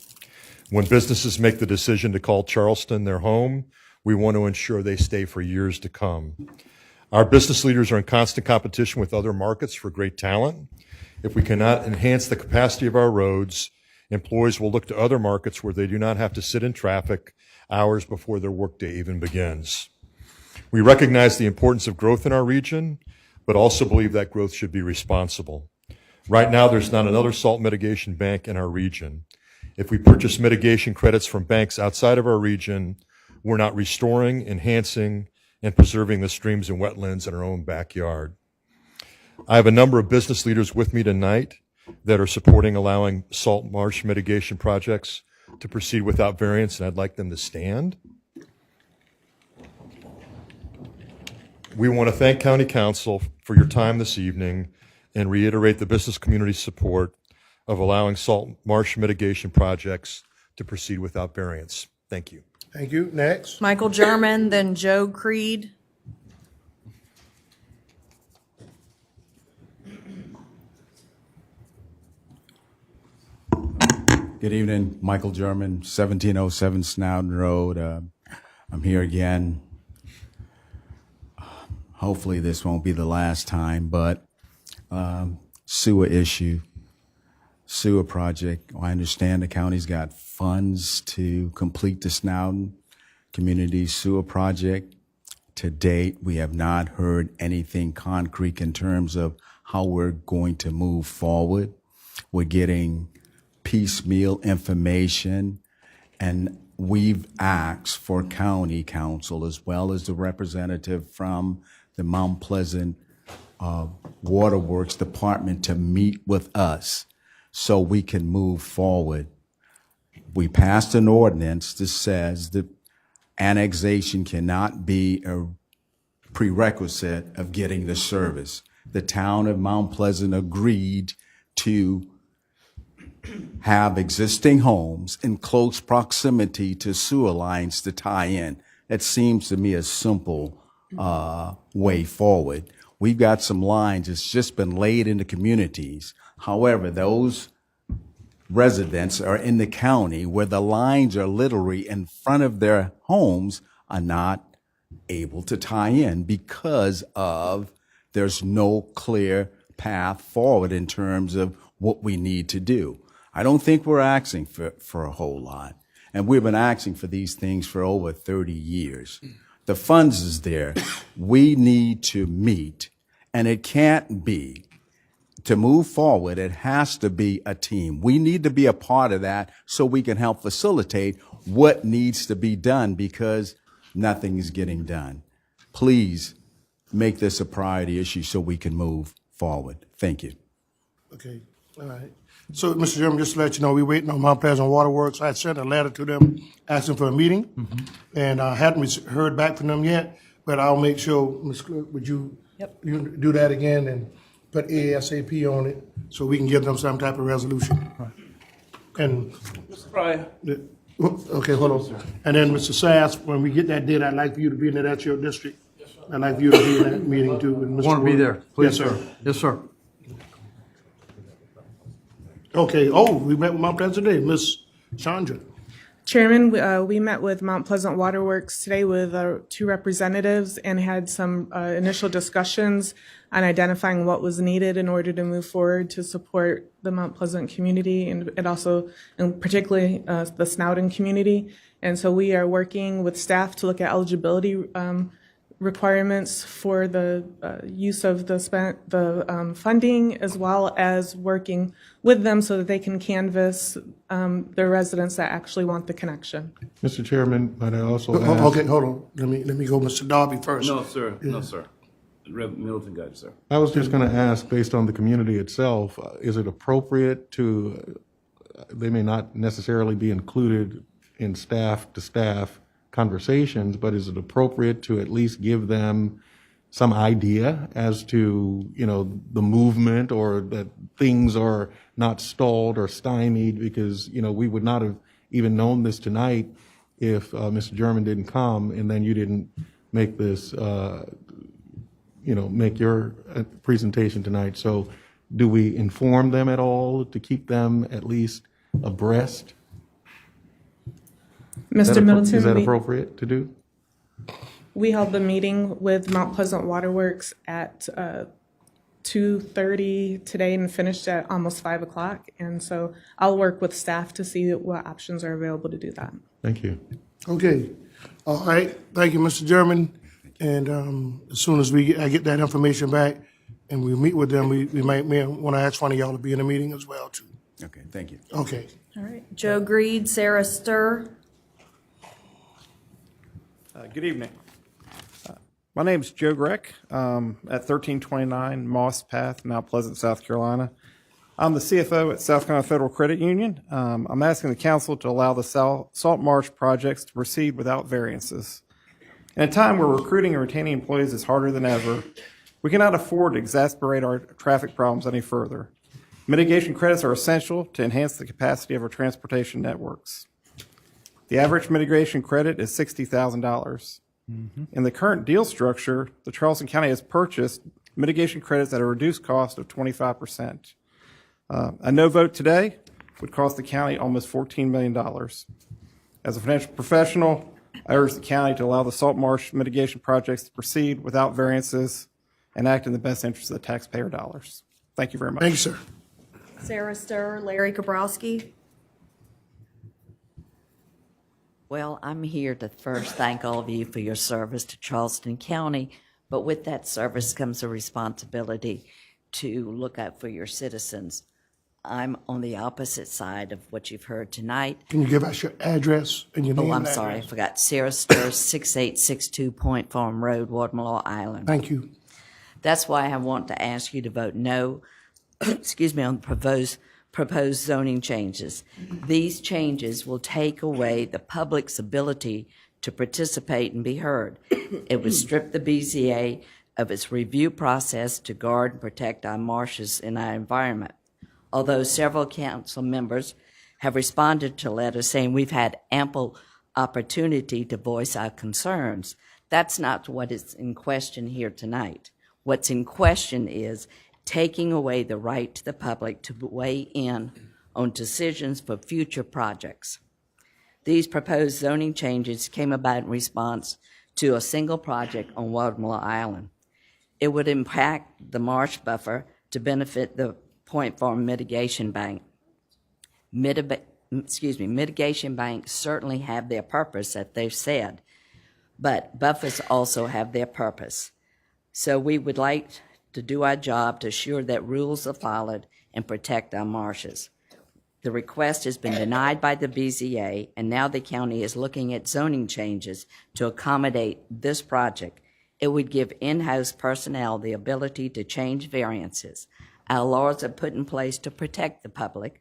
S: When businesses make the decision to call Charleston their home, we want to ensure they stay for years to come. Our business leaders are in constant competition with other markets for great talent. If we cannot enhance the capacity of our roads, employees will look to other markets where they do not have to sit in traffic hours before their workday even begins. We recognize the importance of growth in our region, but also believe that growth should be responsible. Right now, there's not another salt mitigation bank in our region. If we purchase mitigation credits from banks outside of our region, we're not restoring, enhancing, and preserving the streams and wetlands in our own backyard. I have a number of business leaders with me tonight that are supporting allowing salt marsh mitigation projects to proceed without variance, and I'd like them to stand. We want to thank County Council for your time this evening and reiterate the business community's support of allowing salt marsh mitigation projects to proceed without variance. Thank you.
A: Thank you. Next.
B: Michael German, then Joe Creed.
T: Good evening, Michael German, 1707 Snowden Road. I'm here again. Hopefully this won't be the last time, but sewer issue, sewer project. I understand the county's got funds to complete the Snowden Community Sewer Project. To date, we have not heard anything concrete in terms of how we're going to move forward. We're getting piecemeal information, and we've asked for county council as well as the representative from the Mount Pleasant Waterworks Department to meet with us so we can move forward. We passed an ordinance that says that annexation cannot be a prerequisite of getting the service. The town of Mount Pleasant agreed to have existing homes in close proximity to sewer lines to tie in. That seems to me a simple way forward. We've got some lines that's just been laid into communities. However, those residents are in the county where the lines are literally in front of their homes are not able to tie in because of there's no clear path forward in terms of what we need to do. I don't think we're asking for a whole lot. And we've been asking for these things for over 30 years. The funds is there. We need to meet, and it can't be. To move forward, it has to be a team. We need to be a part of that so we can help facilitate what needs to be done because nothing is getting done. Please make this a priority issue so we can move forward. Thank you.
A: Okay, all right. So, Mr. Chairman, just to let you know, we're waiting on Mount Pleasant Waterworks. I sent a letter to them asking for a meeting, and I hadn't heard back from them yet, but I'll make sure, Ms. Clerk, would you do that again and put ASAP on it so we can give them some type of resolution? And
U: Mr. Pryor.
A: okay, hold on. And then, Mr. Sass, when we get that date, I'd like for you to be in there. That's your district. I'd like for you to be in that meeting too. with Mr.
U: Want to be
A: Wood.
U: there, please,
A: Yes,
U: sir. Yes, sir.
A: Okay, we met with Mount Pleasant today, Ms. Chandra.
V: Chairman, we met with Mount Pleasant Waterworks today with 2 representatives and had some initial discussions on identifying what was needed in order to move forward to support the Mount Pleasant community and also, and particularly the Snowden community. And so we are working with staff to look at eligibility requirements for the use of the funding, as well as working with them so that they can canvass the residents that actually want the connection.
G: Mr. Chairman, might I also ask?
A: Okay, hold on. Let me go, Mr. Darby first.
U: No, sir.
A: Yeah.
U: No, sir. Rev Middleton got it, sir.
G: I was just going to ask, based on the community itself, is it appropriate to, they may not necessarily be included in staff-to-staff conversations, but is it appropriate to at least give them some idea as to, the movement or that things are not stalled or stymied? Because, we would not have even known this tonight if Mr. German didn't come and then you didn't make this, make your presentation tonight. So do we inform them at all to keep them at least abreast?
V: Mr. Middleton,
G: Is that appropriate to do?
V: we held the meeting with Mount Pleasant Waterworks at 2:30 today and finished at almost 5 o'clock. And so I'll work with staff to see what options are available to do that.
G: Thank you.
A: Okay. All right. Thank you, Mr. German. And as soon as I get that information back and we meet with them, we might want to ask one of y'all to be in the meeting as well, too.
T: Okay, thank you.
A: Okay.
B: All right. Joe Greed, Sarah Sturr.
W: Good evening. My name is Joe Greck at 1329 Moss Path, Mount Pleasant, South Carolina. I'm the CFO at South Carolina Federal Credit Union. I'm asking the council to allow the salt marsh projects to proceed without variances. In a time where recruiting and retaining employees is harder than ever, we cannot afford to exacerbate our traffic problems any further. Mitigation credits are essential to enhance the capacity of our transportation networks. The average mitigation credit is $60,000. In the current deal structure, the Charleston County has purchased mitigation credits at a reduced cost of 25%. A no vote today would cost the county almost $14 million. As a financial professional, I urge the county to allow the salt marsh mitigation projects to proceed without variances and act in the best interest of the taxpayer dollars. Thank you very much.
A: Thank you, sir.
B: Sarah Sturr, Larry Kabrowski.
X: Well, I'm here to first thank all of you for your service to Charleston County, but with that service comes a responsibility to look out for your citizens. I'm on the opposite side of what you've heard tonight.
A: Can you give us your address and your name?
X: Oh, I'm
A: and
X: sorry, I
A: address?
X: forgot. Sarah Sturr, 6862 Point Farm Road, Wadmalaw Island.
A: Thank you.
X: That's why I want to ask you to vote no, excuse me, on the proposed zoning changes. These changes will take away the public's ability to participate and be heard. It would strip the BZA of its review process to guard and protect our marshes and our environment. Although several council members have responded to letters saying we've had ample opportunity to voice our concerns, that's not what is in question here tonight. What's in question is taking away the right to the public to weigh in on decisions for future projects. These proposed zoning changes came about in response to a single project on Wadmalaw Island. It would impact the marsh buffer to benefit the Point Farm Mitigation Bank. Mitigation banks certainly have their purpose, that they've said, but buffers also have their purpose. So we would like to do our job to assure that rules are followed and protect our marshes. The request has been denied by the BZA, and now the county is looking at zoning changes to accommodate this project. It would give in-house personnel the ability to change variances. Our laws are put in place to protect the public,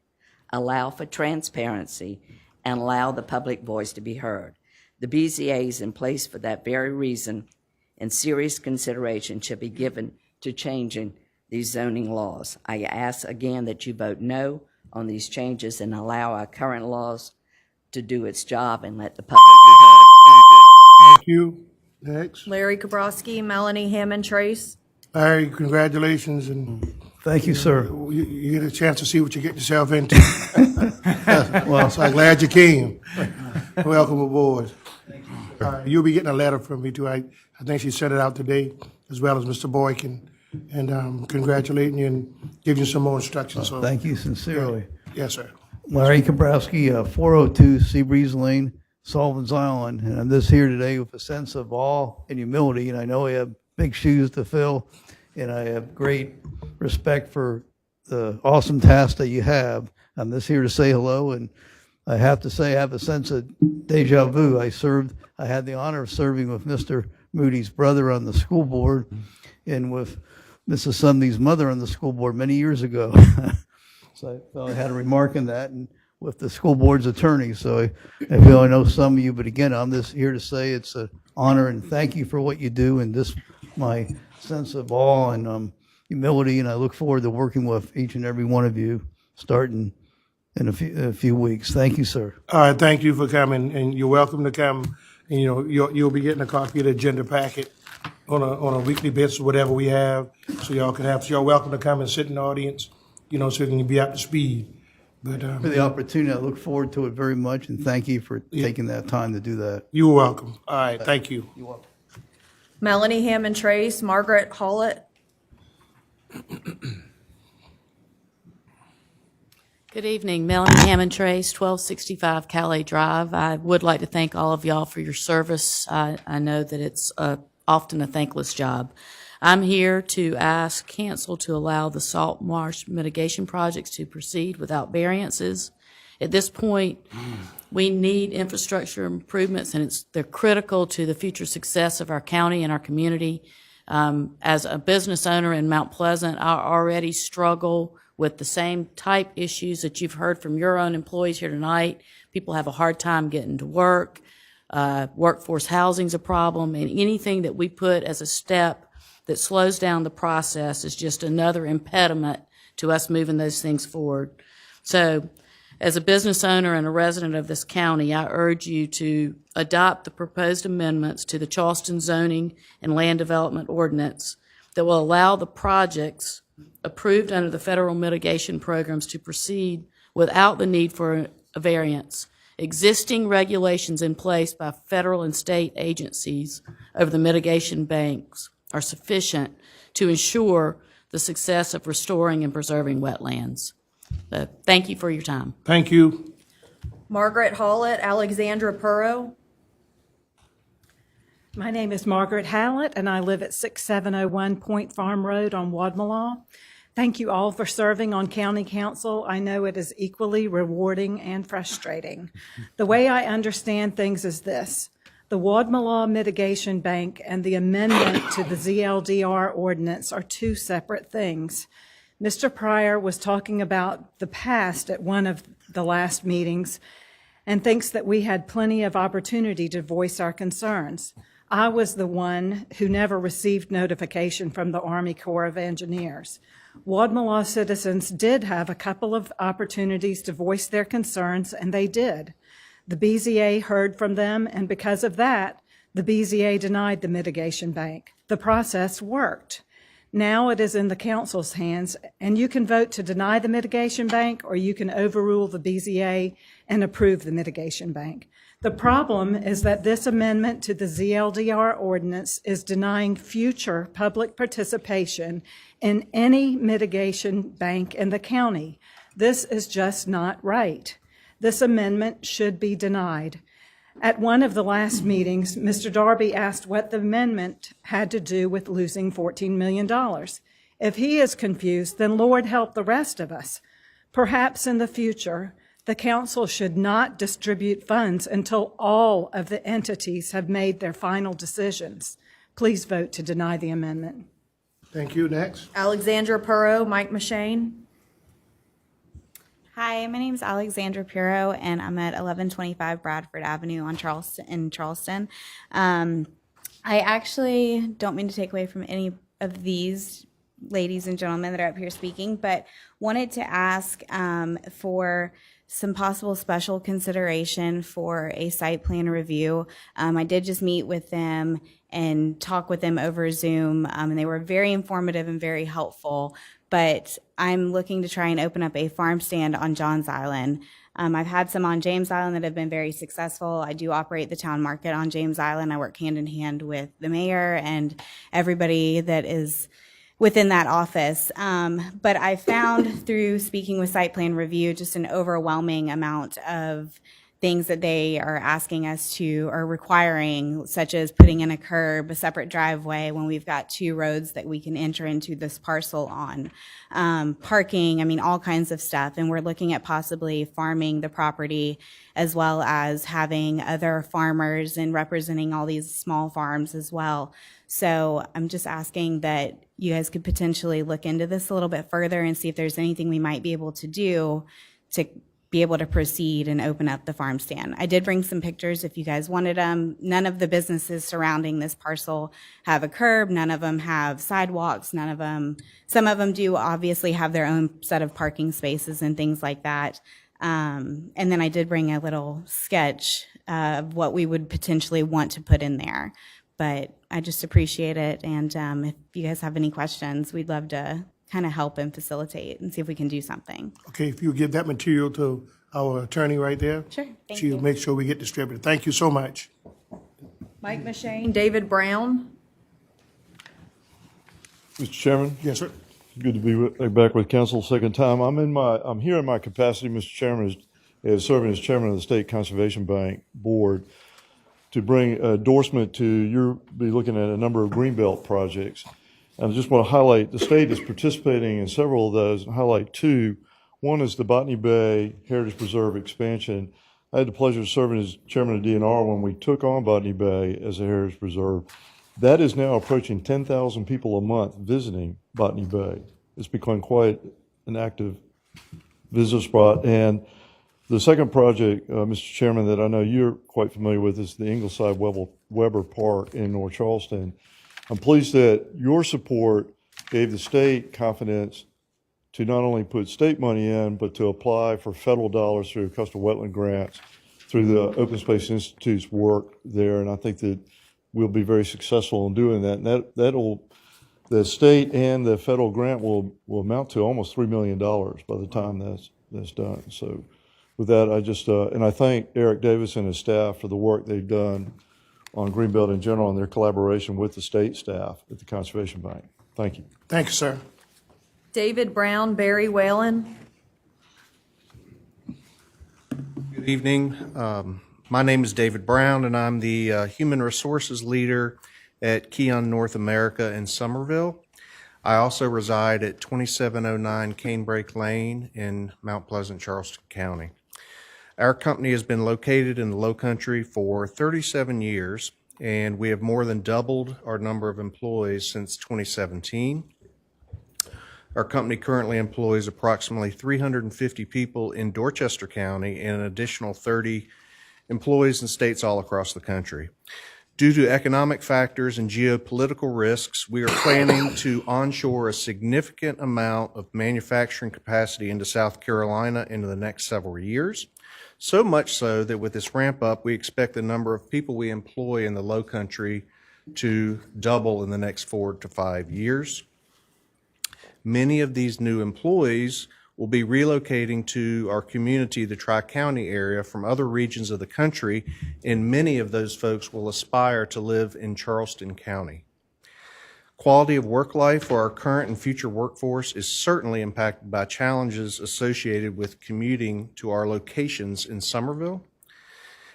X: allow for transparency, and allow the public voice to be heard. The BZA is in place for that very reason, and serious consideration should be given to changing these zoning laws. I ask again that you vote no on these changes and allow our current laws to do its job and let the public be heard.
A: Thank you. Next.
B: Larry Kabrowski, Melanie Hammond Trace.
A: Larry, congratulations, and
D: Thank you, sir.
A: you get a chance to see what you get yourself into. Well, so I'm glad you came. Welcome aboard. You'll be getting a letter from me too. I think she sent it out today, as well as Mr. Boykin, and congratulating you and giving you some more instructions. So,
D: Thank you sincerely.
A: yes, sir.
D: Larry Kabrowski, 402 Seabreeze Lane, Sullivan's Island, and I'm just here today with a sense of awe and humility, and I know we have big shoes to fill, and I have great respect for the awesome task that you have. I'm just here to say hello, and I have to say I have a sense of deja vu. I had the honor of serving with Mr. Moody's brother on the school board and with Mrs. Sunday's mother on the school board many years ago. So I felt I had a remark in that, and with the school board's attorney. So I feel I know some of you, but again, I'm just here to say it's an honor and thank you for what you do, and just my sense of awe and humility, and I look forward to working with each and every one of you starting in a few weeks. Thank you, sir.
A: All right, thank you for coming, and you're welcome to come. And, you'll be getting a copy of the agenda packet on a weekly basis, whatever we have, so y'all can have. So you're welcome to come and sit in the audience, so you can be up to speed. But
D: For the opportunity, I look forward to it very much, and thank you for taking that time to do that.
A: You're welcome. All right, thank you.
D: You're welcome.
B: Melanie Hammond Trace, Margaret Hollett.
E: Good evening, Melanie Hammond Trace, 1265 Calais Drive. I would like to thank all of y'all for your service. I know that it's often a thankless job. I'm here to ask council to allow the salt marsh mitigation projects to proceed without variances. At this point, we need infrastructure improvements, and they're critical to the future success of our county and our community. As a business owner in Mount Pleasant, I already struggle with the same type issues that you've heard from your own employees here tonight. People have a hard time getting to work. Workforce housing's a problem, and anything that we put as a step that slows down the process is just another impediment to us moving those things forward. So, as a business owner and a resident of this county, I urge you to adopt the proposed amendments to the Charleston zoning and land development ordinance that will allow the projects approved under the federal mitigation programs to proceed without the need for a variance. Existing regulations in place by federal and state agencies over the mitigation banks are sufficient to ensure the success of restoring and preserving wetlands. So, thank you for your time.
A: Thank you.
B: Margaret Hollett, Alexandra Purrow.
H: My name is Margaret Hallett, and I live at 6701 Point Farm Road on Wadmalaw. Thank you all for serving on County Council. I know it is equally rewarding and frustrating. The way I understand things is this. The Wadmalaw Mitigation Bank and the amendment to the ZLDR ordinance are two separate things. Mr. Pryor was talking about the past at one of the last meetings and thinks that we had plenty of opportunity to voice our concerns. I was the one who never received notification from the Army Corps of Engineers. Wadmalaw citizens did have a couple of opportunities to voice their concerns, and they did. The BZA heard from them, and because of that, the BZA denied the mitigation bank. The process worked. Now it is in the council's hands, and you can vote to deny the mitigation bank, or you can overrule the BZA and approve the mitigation bank. The problem is that this amendment to the ZLDR ordinance is denying future public participation in any mitigation bank in the county. This is just not right. This amendment should be denied. At one of the last meetings, Mr. Darby asked what the amendment had to do with losing $14 million. If he is confused, then Lord help the rest of us. Perhaps in the future, the council should not distribute funds until all of the entities have made their final decisions. Please vote to deny the amendment.
A: Thank you. Next.
B: Alexandra Puro, Mike Machine.
I: Hi, my name is Alexandra Puro, and I'm at 1125 Bradford Avenue in Charleston. I actually don't mean to take away from any of these ladies and gentlemen that are up here speaking, but wanted to ask for some possible special consideration for a site plan review. I did just meet with them and talk with them over Zoom, and they were very informative and very helpful. But I'm looking to try and open up a farm stand on Johns Island. I've had some on James Island that have been very successful. I do operate the town market on James Island. I work hand in hand with the mayor and everybody that is within that office. But I found through speaking with site plan review just an overwhelming amount of things that they are asking us to, or requiring, such as putting in a curb, a separate driveway when we've got two roads that we can enter into this parcel on, parking, I mean, all kinds of stuff. And we're looking at possibly farming the property, as well as having other farmers and representing all these small farms as well. So I'm just asking that you guys could potentially look into this a little bit further and see if there's anything we might be able to do to be able to proceed and open up the farm stand. I did bring some pictures if you guys wanted them. None of the businesses surrounding this parcel have a curb. None of them have sidewalks. None of them, some of them do obviously have their own set of parking spaces and things like that. And then I did bring a little sketch of what we would potentially want to put in there. But I just appreciate it. And if you guys have any questions, we'd love to kind of help and facilitate and see if we can do something.
A: Okay, if you give that material to our attorney right there.
I: Sure, thank
A: She'll
I: you.
A: make sure we get distributed. Thank you so much.
B: Mike Machine, David Brown.
J: Mr. Chairman?
A: Yes, sir.
J: Good to be back with council a second time. I'm here in my capacity, Mr. Chairman, as serving as chairman of the State Conservation Bank Board to bring endorsement to, you'll be looking at a number of greenbelt projects. And I just want to highlight, the state is participating in several of those, and highlight two. One is the Botany Bay Heritage Preserve expansion. I had the pleasure of serving as chairman of DNR when we took on Botany Bay as a heritage preserve. That is now approaching 10,000 people a month visiting Botany Bay. It's become quite an active visitor spot. And the second project, Mr. Chairman, that I know you're quite familiar with is the Ingleside Weber Park in North Charleston. I'm pleased that your support gave the state confidence to not only put state money in, but to apply for federal dollars through coastal wetland grants through the Open Space Institute's work there. And I think that we'll be very successful in doing that. And the state and the federal grant will amount to almost $3 million by the time that's done. So with that, and I thank Eric Davis and his staff for the work they've done on Greenbelt in general and their collaboration with the state staff at the Conservation Bank. Thank you.
A: Thank you, sir.
B: David Brown, Barry Whalen.
K: Good evening. My name is David Brown, and I'm the Human Resources Leader at Keon North America in Somerville. I also reside at 2709 Canebrake Lane in Mount Pleasant, Charleston County. Our company has been located in the Low Country for 37 years, and we have more than doubled our number of employees since 2017. Our company currently employs approximately 350 people in Dorchester County and an additional 30 employees in states all across the country. Due to economic factors and geopolitical risks, we are planning to onshore a significant amount of manufacturing capacity into South Carolina into the next several years. So much so that with this ramp up, we expect the number of people we employ in the Low Country to double in the next 4 to 5 years. Many of these new employees will be relocating to our community, the Tri-County area, from other regions of the country, and many of those folks will aspire to live in Charleston County. Quality of work life for our current and future workforce is certainly impacted by challenges associated with commuting to our locations in Somerville.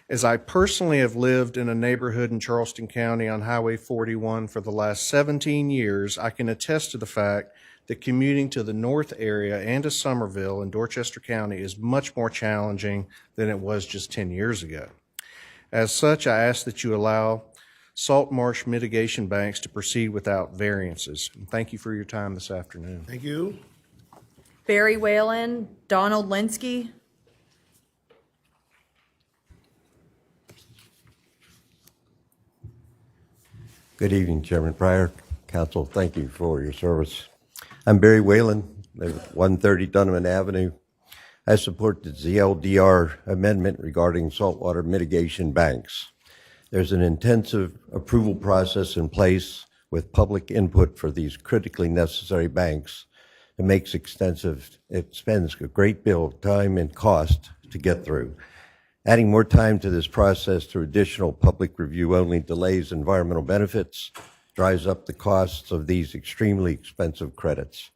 K: As I personally have lived in a neighborhood in Charleston County on Highway 41 for the last 17 years, I can attest to the fact that commuting to the north area and to Somerville in Dorchester County is much more challenging than it was just 10 years ago. As such, I ask that you allow salt marsh mitigation banks to proceed without variances. And thank you for your time this afternoon.
A: Thank you.
B: Barry Whalen, Donald Linsky.
C: Good evening, Chairman Pryor, Council. Thank you for your service. I'm Barry Whalen, live at 130 Dunham Avenue. I support the ZLDR amendment regarding saltwater mitigation banks. There's an intensive approval process in place with public input for these critically necessary banks. It spends a great deal of time and cost to get through. Adding more time to this process through additional public review only delays environmental benefits, drives up the costs of these extremely expensive credits.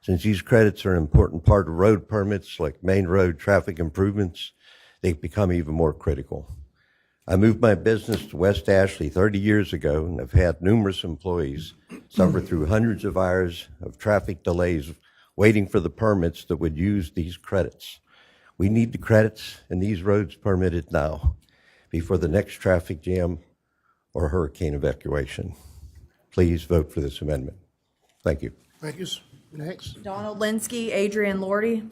C: Since these credits are an important part of road permits like main road traffic improvements, they've become even more critical. I moved my business to West Ashley 30 years ago and have had numerous employees suffer through hundreds of hours of traffic delays waiting for the permits that would use these credits. We need the credits and these roads permitted now before the next traffic jam or hurricane evacuation. Please vote for this amendment. Thank you.
A: Thank you. Next.
B: Donald Linsky, Adrian Lordy.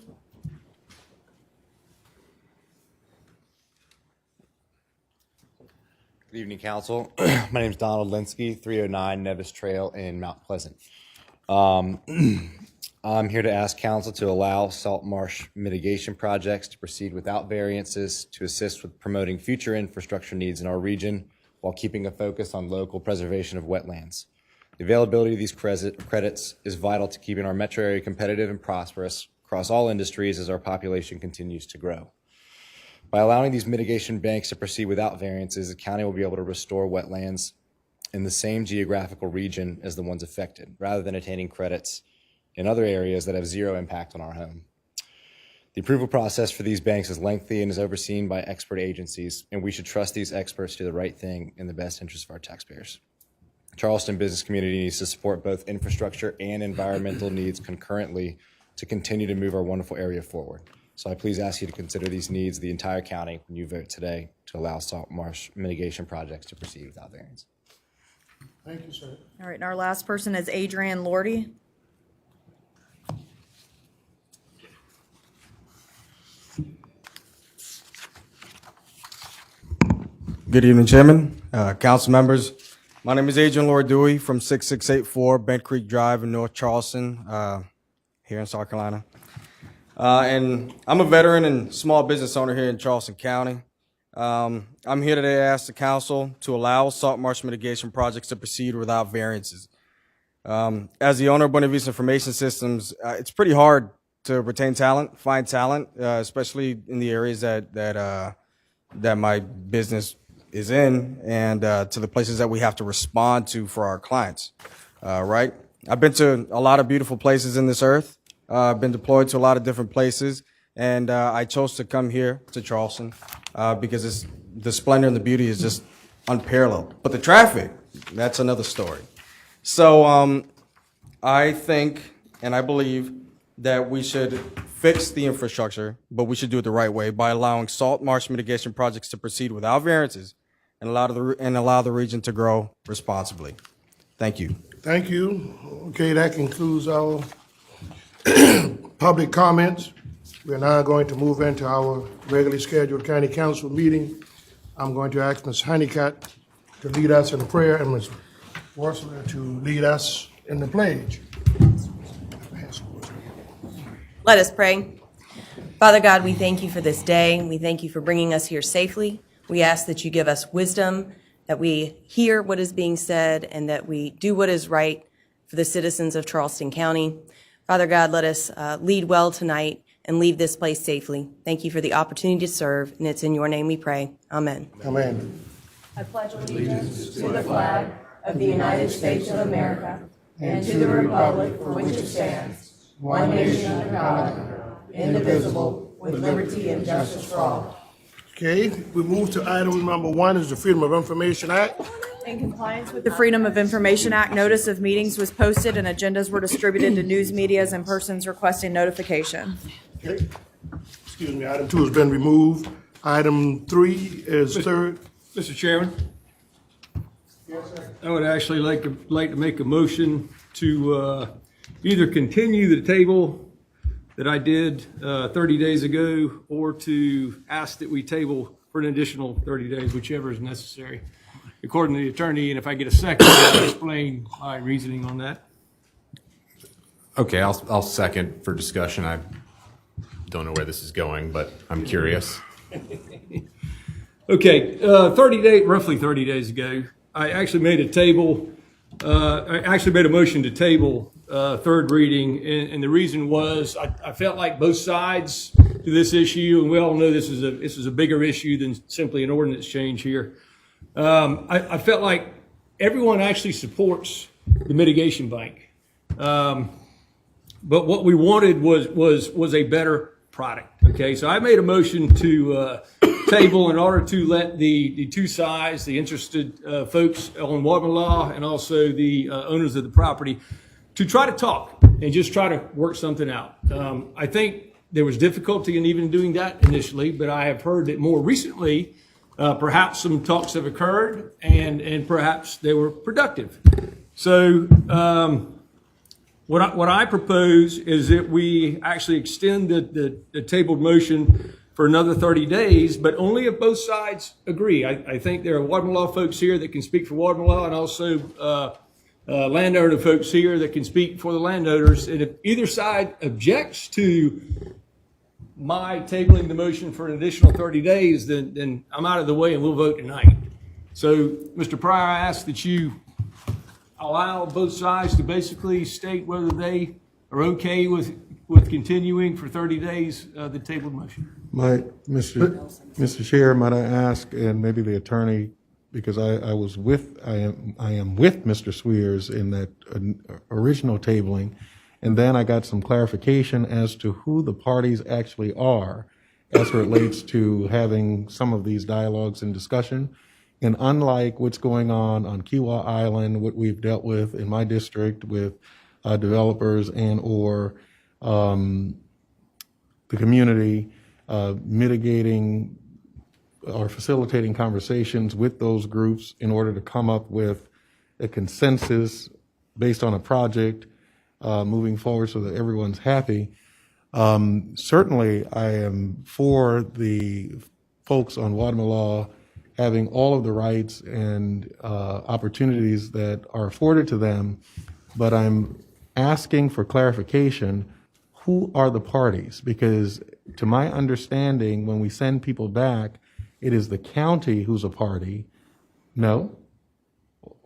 L: Good evening, Council. My name is Donald Linsky, 309 Nevis Trail in Mount Pleasant. I'm here to ask Council to allow salt marsh mitigation projects to proceed without variances to assist with promoting future infrastructure needs in our region while keeping a focus on local preservation of wetlands. The availability of these credits is vital to keeping our metro area competitive and prosperous across all industries as our population continues to grow. By allowing these mitigation banks to proceed without variances, the county will be able to restore wetlands in the same geographical region as the ones affected, rather than attaining credits in other areas that have zero impact on our home. The approval process for these banks is lengthy and is overseen by expert agencies, and we should trust these experts to do the right thing in the best interest of our taxpayers. The Charleston business community needs to support both infrastructure and environmental needs concurrently to continue to move our wonderful area forward. So I please ask you to consider these needs of the entire county when you vote today to allow salt marsh mitigation projects to proceed without variance.
A: Thank you, sir.
B: All right, and our last person is Adrian Lordy.
M: Good evening, Chairman, council members. My name is Adrian Lord-Dewey from 6684 Bent Creek Drive in North Charleston, here in South Carolina. And I'm a veteran and small business owner here in Charleston County. I'm here today to ask the council to allow salt marsh mitigation projects to proceed without variances. As the owner of Buena Vista Information Systems, it's pretty hard to retain talent, find talent, especially in the areas that my business is in, and to the places that we have to respond to for our clients, right? I've been to a lot of beautiful places in this earth. I've been deployed to a lot of different places, and I chose to come here to Charleston because the splendor and the beauty is just unparalleled. But the traffic, that's another story. So I think and I believe that we should fix the infrastructure, but we should do it the right way by allowing salt marsh mitigation projects to proceed without variances and allow the region to grow responsibly. Thank you.
A: Thank you. Okay, that concludes our public comments. We're now going to move into our regularly scheduled county council meeting. I'm going to ask Ms. Honeycutt to lead us in prayer and Ms. Worsler to lead us in the pledge.
N: Let us pray. Father God, we thank you for this day. We thank you for bringing us here safely. We ask that you give us wisdom, that we hear what is being said, and that we do what is right for the citizens of Charleston County. Father God, let us lead well tonight and leave this place safely. Thank you for the opportunity to serve, and it's in your name we pray. Amen.
A: Amen.
N: I pledge allegiance to the flag of the United States of America and to the republic for which it stands, one nation under God, indivisible, with liberty and justice for all.
A: Okay, we move to item number 1 is the Freedom of Information Act.
B: In compliance with the Freedom of Information Act, notice of meetings was posted and agendas were distributed to news medias and persons requesting notification.
A: Okay, excuse me, item 2 has been removed. Item 3 is third.
Y: Mr. Chairman,
F: I would actually like to make a motion to either continue the table that I did 30 days ago, or to ask that we table for an additional 30 days, whichever is necessary, according to the attorney. And if I get a second, I'll explain my reasoning on that.
P: Okay, I'll second for discussion. I don't know where this is going, but I'm curious.
F: Okay, roughly 30 days ago, I actually made a motion to table third reading, and the reason was I felt like both sides to this issue, and we all know this is a bigger issue than simply an ordinance change here. I felt like everyone actually supports the mitigation bank, but what we wanted was a better product. Okay, so I made a motion to table in order to let the two sides, the interested folks on Wadmalaw and also the owners of the property, to try to talk and just try to work something out. I think there was difficulty in even doing that initially, but I have heard that more recently, perhaps some talks have occurred and perhaps they were productive. So what I propose is that we actually extend the tabled motion for another 30 days, but only if both sides agree. I think there are Wadmalaw folks here that can speak for Wadmalaw, and also landowner folks here that can speak for the landowners. And if either side objects to my tabling the motion for an additional 30 days, then I'm out of the way and we'll vote tonight. So, Mr. Pryor, I ask that you allow both sides to basically state whether they are okay with continuing for 30 days the tabled motion.
G: Mr. Chair, might I ask, and maybe the attorney, because I am with Mr. Swears in that original tabling, and then I got some clarification as to who the parties actually are as it relates to having some of these dialogues and discussion. And unlike what's going on Kiwa Island, what we've dealt with in my district with developers and or the community mitigating or facilitating conversations with those groups in order to come up with a consensus based on a project moving forward so that everyone's happy. Certainly, I am for the folks on Wadmalaw having all of the rights and opportunities that are afforded to them, but I'm asking for clarification. Who are the parties? Because to my understanding, when we send people back, it is the county who's a party, no?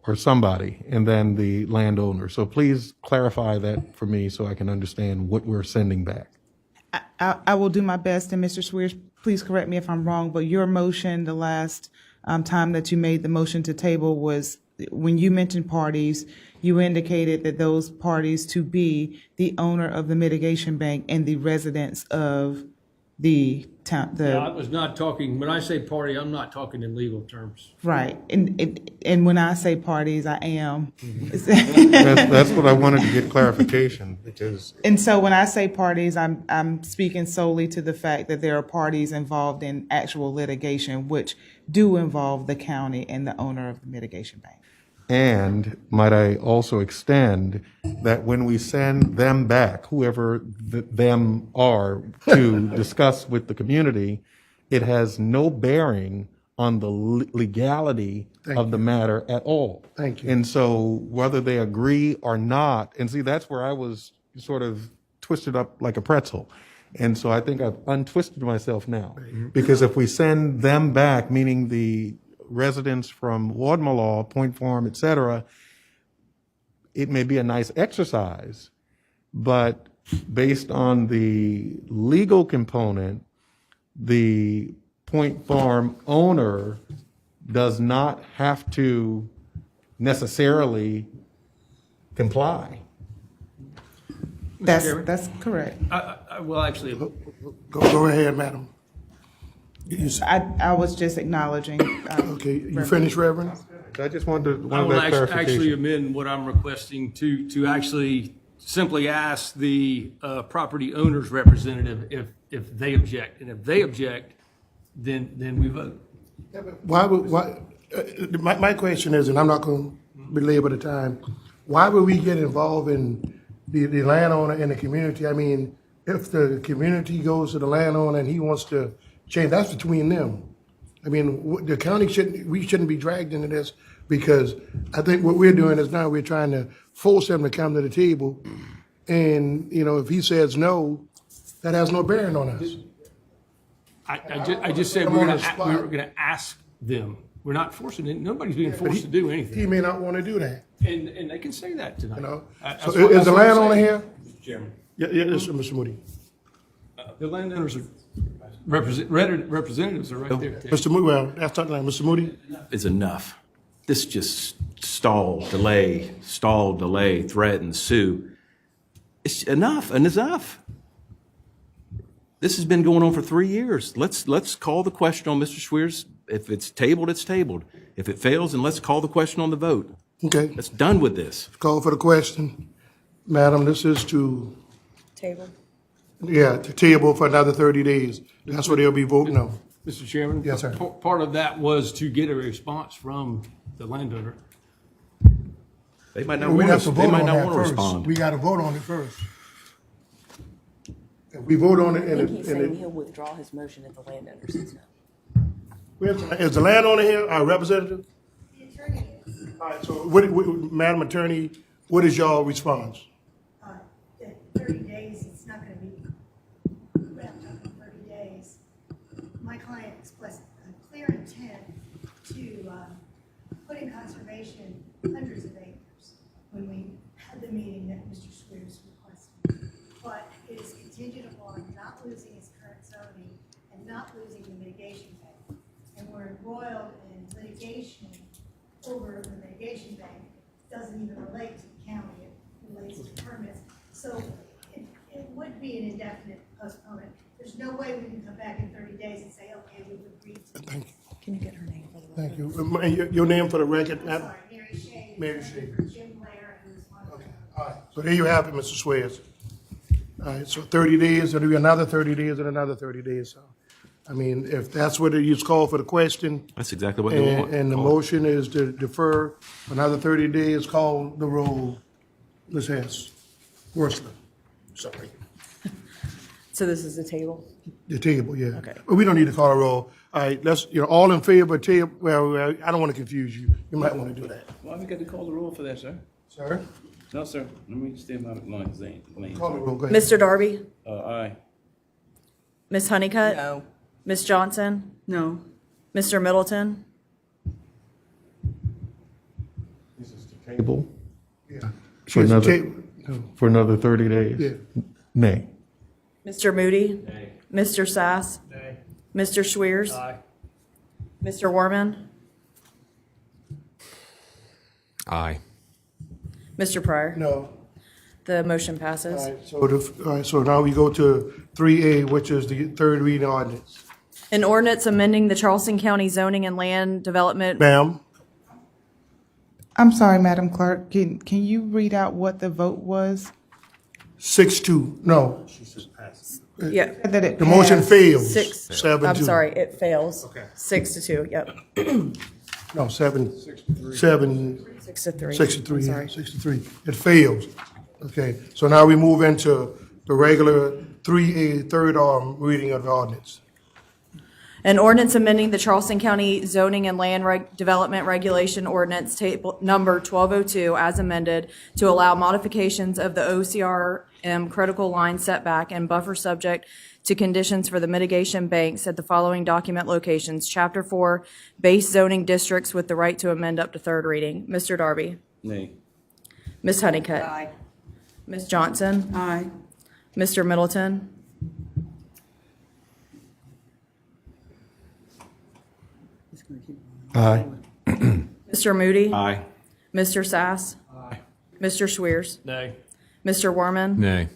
G: Or somebody, and then the landowner. So please clarify that for me so I can understand what we're sending back.
Q: I will do my best, and Mr. Swears, please correct me if I'm wrong, but your motion the last time that you made the motion to table was, when you mentioned parties, you indicated that those parties to be the owner of the mitigation bank and the residents of the town.
F: I was not talking, when I say party, I'm not talking in legal terms.
Q: Right. And when I say parties, I am.
G: That's what I wanted to get clarification, because.
Q: And so when I say parties, I'm speaking solely to the fact that there are parties involved in actual litigation, which do involve the county and the owner of the mitigation bank.
G: And might I also extend that when we send them back, whoever them are, to discuss with the community, it has no bearing on the legality of the matter at all.
A: Thank you.
G: And so whether they agree or not, and see, that's where I was sort of twisted up like a pretzel. And so I think I've untwisted myself now. Because if we send them back, meaning the residents from Wadmalaw, Point Farm, et cetera, it may be a nice exercise, but based on the legal component, the Point Farm owner does not have to necessarily comply.
Q: That's correct.
F: Well, actually,
A: Go ahead, madam.
Q: I was just acknowledging.
A: Okay, you finished, Reverend?
G: I just wanted
F: I will
G: that
F: actually
G: clarification.
F: amend what I'm requesting to actually simply ask the property owner's representative if they object. And if they object, then we vote.
A: Why, My question is, and I'm not going to belabor the time, why would we get involved in the landowner and the community? I mean, if the community goes to the landowner and he wants to change, that's between them. I mean, the county we shouldn't be dragged into this, because I think what we're doing is now we're trying to force him to come to the table. And, you know, if he says no, that has no bearing on us.
F: I just said we were going to ask them. We're not forcing it. Nobody's being forced to do anything.
A: He may not want to do that.
F: And they can say that tonight.
A: You know?
F: That's
A: So
F: what-
A: is
F: that's
A: the
F: what I'm
A: landowner
F: saying.
A: here?
F: Mr. Chairman.
A: Yeah, yes, Mr. Moody.
F: The landowners are representatives are right there.
A: Mr. Moody, well, that's not like Mr. Moody.
O: Is enough. This just stall, delay, threaten, sue. It's enough and enough. This has been going on for 3 years. Let's call the question on Mr. Schweers. If it's tabled, it's tabled. If it fails, then let's call the question on the vote.
A: Okay.
O: Let's done with this.
A: Call for the question. Madam, this is to,
B: Table.
A: to table for another 30 days. That's what they'll be voting on.
F: Mr. Chairman?
A: Yes, sir.
F: Part of that was to get a response from the landowner.
O: They might not
A: We
O: want
A: have to
O: to. They
A: vote
O: might
A: on
O: not
A: that
O: want to
A: first.
O: respond.
A: We got to vote on it first. If we vote on it
N: I think he's saying
A: and
N: he'll withdraw his motion if the landowner says no.
A: is the landowner here, our representative? All right, so Madam Attorney, what is y'all response?
R: That 30 days, it's not going to be wrapped up in 30 days. My client expressed a clear intent to put in conservation hundreds of acres when we had the meeting that Mr. Squeers requested. But it is contingent upon not losing its current zoning and not losing the mitigation bank. And we're embroiled in litigation over the mitigation bank. Doesn't even relate to the county, it relates to permits. So it would be an indefinite postponement. There's no way we can come back in 30 days and say, okay, we've agreed to.
A: Thank you.
B: Can you get her name for the
A: Thank you. And your name for the record, Madam?
R: Sorry, Mary Shea.
A: Mary Shea.
R: Jim Blair, who's one of them.
A: All right, so there you have it, Mr. Swayze. All right, so 30 days, there'll be another 30 days and another 30 days. So, I mean, if that's what it is called for the question.
O: That's exactly what they want.
A: And the motion is to defer another 30 days, call the roll. Ms. Hess. Worsler. Sorry.
B: So this is the table?
A: The table, yeah.
B: Okay.
A: But we don't need to call a roll. All right, let's, all in favor of table, well, I don't want to confuse you. You might want to do that.
S: Why we got to call the roll for that, sir?
A: Sir?
S: No, sir. Let me stay my lane.
A: Call the roll, go ahead.
B: Mr. Darby?
S: Aye.
B: Ms. Honeycutt?
N: No.
B: Ms. Johnson?
X: No.
B: Mr. Middleton?
G: Table
A: Yeah.
G: for
A: Yes,
G: another,
A: table. No.
G: for another 30 days?
A: Yeah.
G: Nay.
B: Mr. Moody? Mr. Sass? Mr. Schweers? Mr. Warman?
P: Aye.
B: Mr. Pryor?
A: No.
B: The motion passes.
A: All right, so now we go to 3A, which is the third reading ordinance.
B: An ordinance amending the Charleston County zoning and land development.
A: Ma'am?
Q: I'm sorry, Madam Clerk. Can you read out what the vote was?
A: 6-2, no.
B: Yeah.
Q: That it
A: The motion
Q: passed.
A: fails.
B: 6.
A: 7-2.
B: I'm sorry, it fails. 6-2, yep.
A: No, 7.
B: 6-3.
A: 6-3,
B: I'm
A: yeah,
B: sorry.
A: 6-3. It fails. Okay, so now we move into the regular 3A, third reading of the ordinance.
B: An ordinance amending the Charleston County zoning and land development regulation ordinance table number 1202 as amended to allow modifications of the OCRM critical line setback and buffer subject to conditions for the mitigation banks at the following document locations. Chapter 4, base zoning districts with the right to amend up to third reading. Mr. Darby?
S: Nay.
B: Ms. Honeycutt?
N: Aye.
B: Ms. Johnson?
X: Aye.
B: Mr. Middleton?
G: Aye.
B: Mr. Moody?
O: Aye.
B: Mr. Sass?
F: Aye.
B: Mr. Schweers?
F: Nay.
B: Mr. Warman?
P: Nay.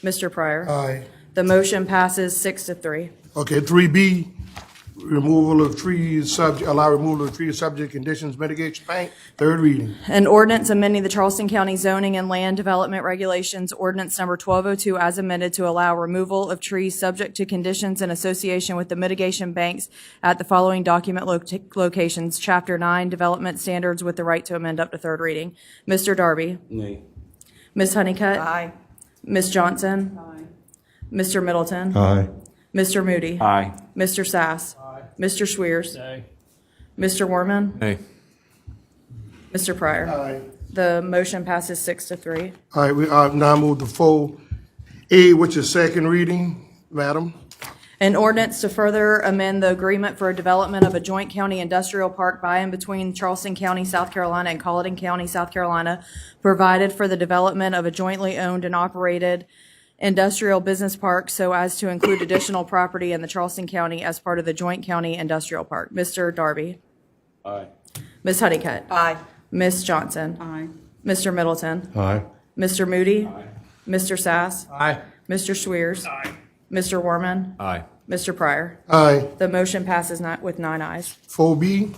B: Mr. Pryor?
A: Aye.
B: The motion passes 6-3.
A: Okay, 3B, removal of trees subject, allow removal of trees subject to conditions mitigation bank, third reading.
B: An ordinance amending the Charleston County zoning and land development regulations, ordinance number 1202 as amended to allow removal of trees subject to conditions in association with the mitigation banks at the following document locations. Chapter 9, Development Standards with the right to amend up to third reading. Mr. Darby?
S: Nay.
B: Ms. Honeycutt?
N: Aye.
B: Ms. Johnson? Mr. Middleton?
G: Aye.
B: Mr. Moody?
S: Aye.
B: Mr. Sass? Mr. Swears? Mr. Warman?
P: Hey.
B: Mr. Pryor?
A: Aye.
B: The motion passes 6-3.
A: All right, we now move to 4A, which is second reading, Madam.
B: An ordinance to further amend the agreement for a development of a joint county industrial park by and between Charleston County, South Carolina, and Colleton County, South Carolina, provided for the development of a jointly owned and operated industrial business park so as to include additional property in the Charleston County as part of the joint county industrial park. Mr. Darby?
S: Aye.
B: Ms. Honeycutt?
N: Aye.
B: Ms. Johnson?
Q: Aye.
B: Mr. Middleton?
G: Aye.
B: Mr. Moody? Mr. Sass?
F: Aye.
B: Mr. Swears? Mr. Warman?
P: Aye.
B: Mr. Pryor?
A: Aye.
B: The motion passes with 9 ayes.
A: 4B,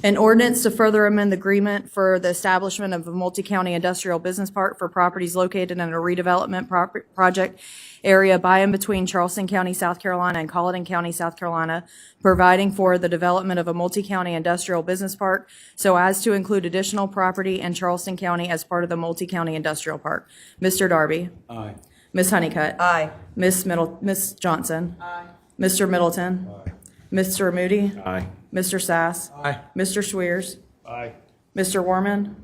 B: An ordinance to further amend the agreement for the establishment of a multi-county industrial business park for properties located in a redevelopment project area by and between Charleston County, South Carolina, and Colleton County, South Carolina, providing for the development of a multi-county industrial business park so as to include additional property in Charleston County as part of the multi-county industrial park. Mr. Darby?
S: Aye.
B: Ms. Honeycutt?
N: Aye.
B: Ms. Johnson? Mr. Middleton? Mr. Moody?
S: Aye.
B: Mr. Sass?
F: Aye.
B: Mr. Swears?
F: Aye.
B: Mr. Warman?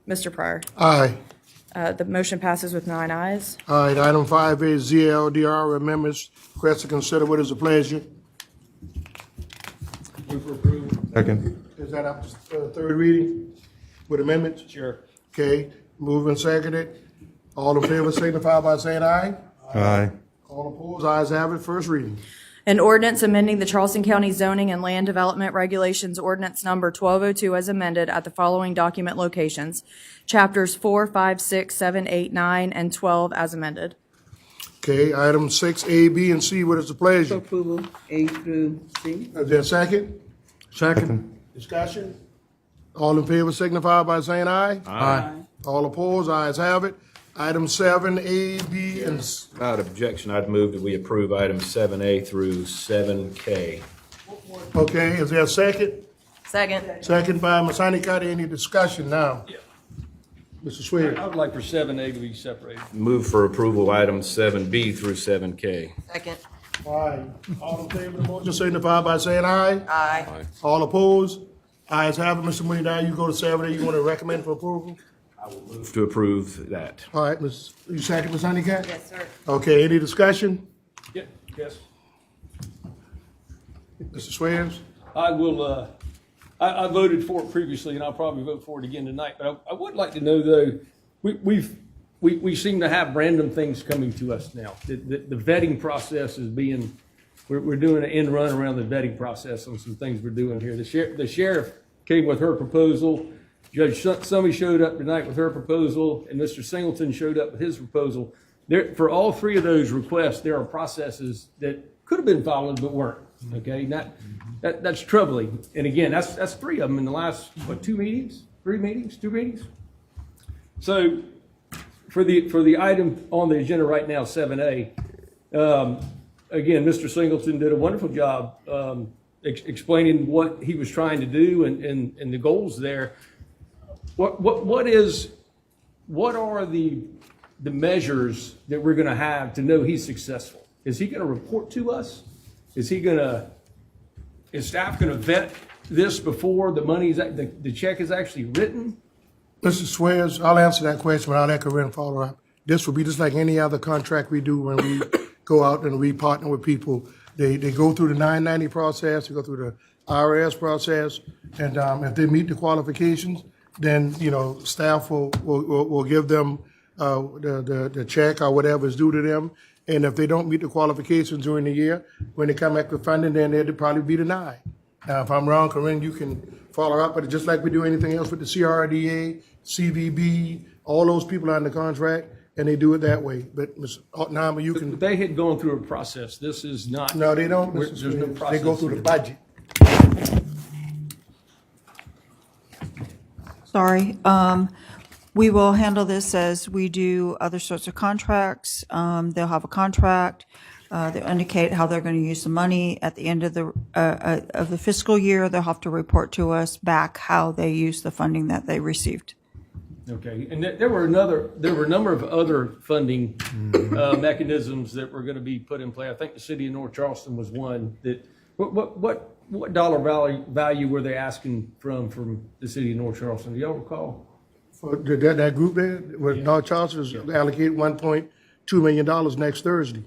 B: Mr. Pryor?
A: aye.
B: The motion passes with 9 ayes.
A: All right, item 5A is ZLDR amendments, request to consider. What is the pleasure?
F: Move for approval.
G: Second.
A: Is that up to third reading with amendments?
F: Sure.
A: Okay, moved and seconded. All in favor signify by saying aye.
G: Aye.
A: All opposed, ayes have it, first reading.
B: An ordinance amending the Charleston County zoning and land development regulations, ordinance number 1202 as amended at the following document locations. Chapters 4, 5, 6, 7, 8, 9, and 12 as amended.
A: Okay, item 6A, B, and C, what is the pleasure?
Q: Approval A through C.
A: Is there a second?
G: Second.
A: Discussion? All in favor signify by saying aye.
S: Aye.
A: All opposed, ayes have it. Item 7A, B, and
O: Without objection, I'd move that we approve items 7A through 7K.
A: okay, is there a second?
N: Second.
A: Second by Ms. Honeycutt. Any discussion now? Mr. Swear.
F: I would like for 7A to be separated.
O: Move for approval items 7B through 7K.
N: Second.
A: All right, all in favor of the motion signify by saying aye.
N: Aye.
A: All opposed? Ayes have it. Mr. Mooney, now you go to 7A. You want to recommend for approval?
O: Move to approve that.
A: All right, you second, Ms. Honeycutt?
N: Yes, sir.
A: Okay, any discussion?
F: Yeah, yes.
A: Mr. Swears?
F: I will, I voted for it previously, and I'll probably vote for it again tonight. But I would like to know, though, we seem to have random things coming to us now. The vetting process is being, we're doing an end run around the vetting process on some things we're doing here. The sheriff came with her proposal. Judge Summey showed up tonight with her proposal, and Mr. Singleton showed up with his proposal. For all three of those requests, there are processes that could have been followed but weren't. Okay, that's troubling. And again, that's three of them in the last, two meetings? So for the item on the agenda right now, 7A, again, Mr. Singleton did a wonderful job explaining what he was trying to do and the goals there. What are the measures that we're going to have to know he's successful? Is he going to report to us? Is staff going to vet this before the check is actually written?
A: Mr. Swears, I'll answer that question, but I'll let Corinne follow up. This will be just like any other contract we do when we go out and we partner with people. They go through the 990 process, they go through the IRS process, and if they meet the qualifications, then staff will give them the check or whatever is due to them. And if they don't meet the qualifications during the year, when they come back with funding, then they'll probably be denied. Now, if I'm wrong, Corinne, you can follow up, but just like we do anything else with the CRDA, CVB, all those people on the contract, and they do it that way. But Ms. Ottenheimer, you can,
F: They had gone through a process. This is not.
A: no, they don't,
F: There's
A: Mr.
F: no
A: Swayze.
F: process.
A: They go through the
F: here.
A: budget.
T: Sorry. We will handle this as we do other sorts of contracts. They'll have a contract. They'll indicate how they're going to use the money. At the end of the fiscal year, they'll have to report to us back how they use the funding that they received.
F: Okay, and there were a number of other funding mechanisms that were going to be put in play. I think the city of North Charleston was one that. What dollar value were they asking from the city of North Charleston? Do y'all recall?
A: For that group there, where North Charleston is allocated $1.2 million next Thursday.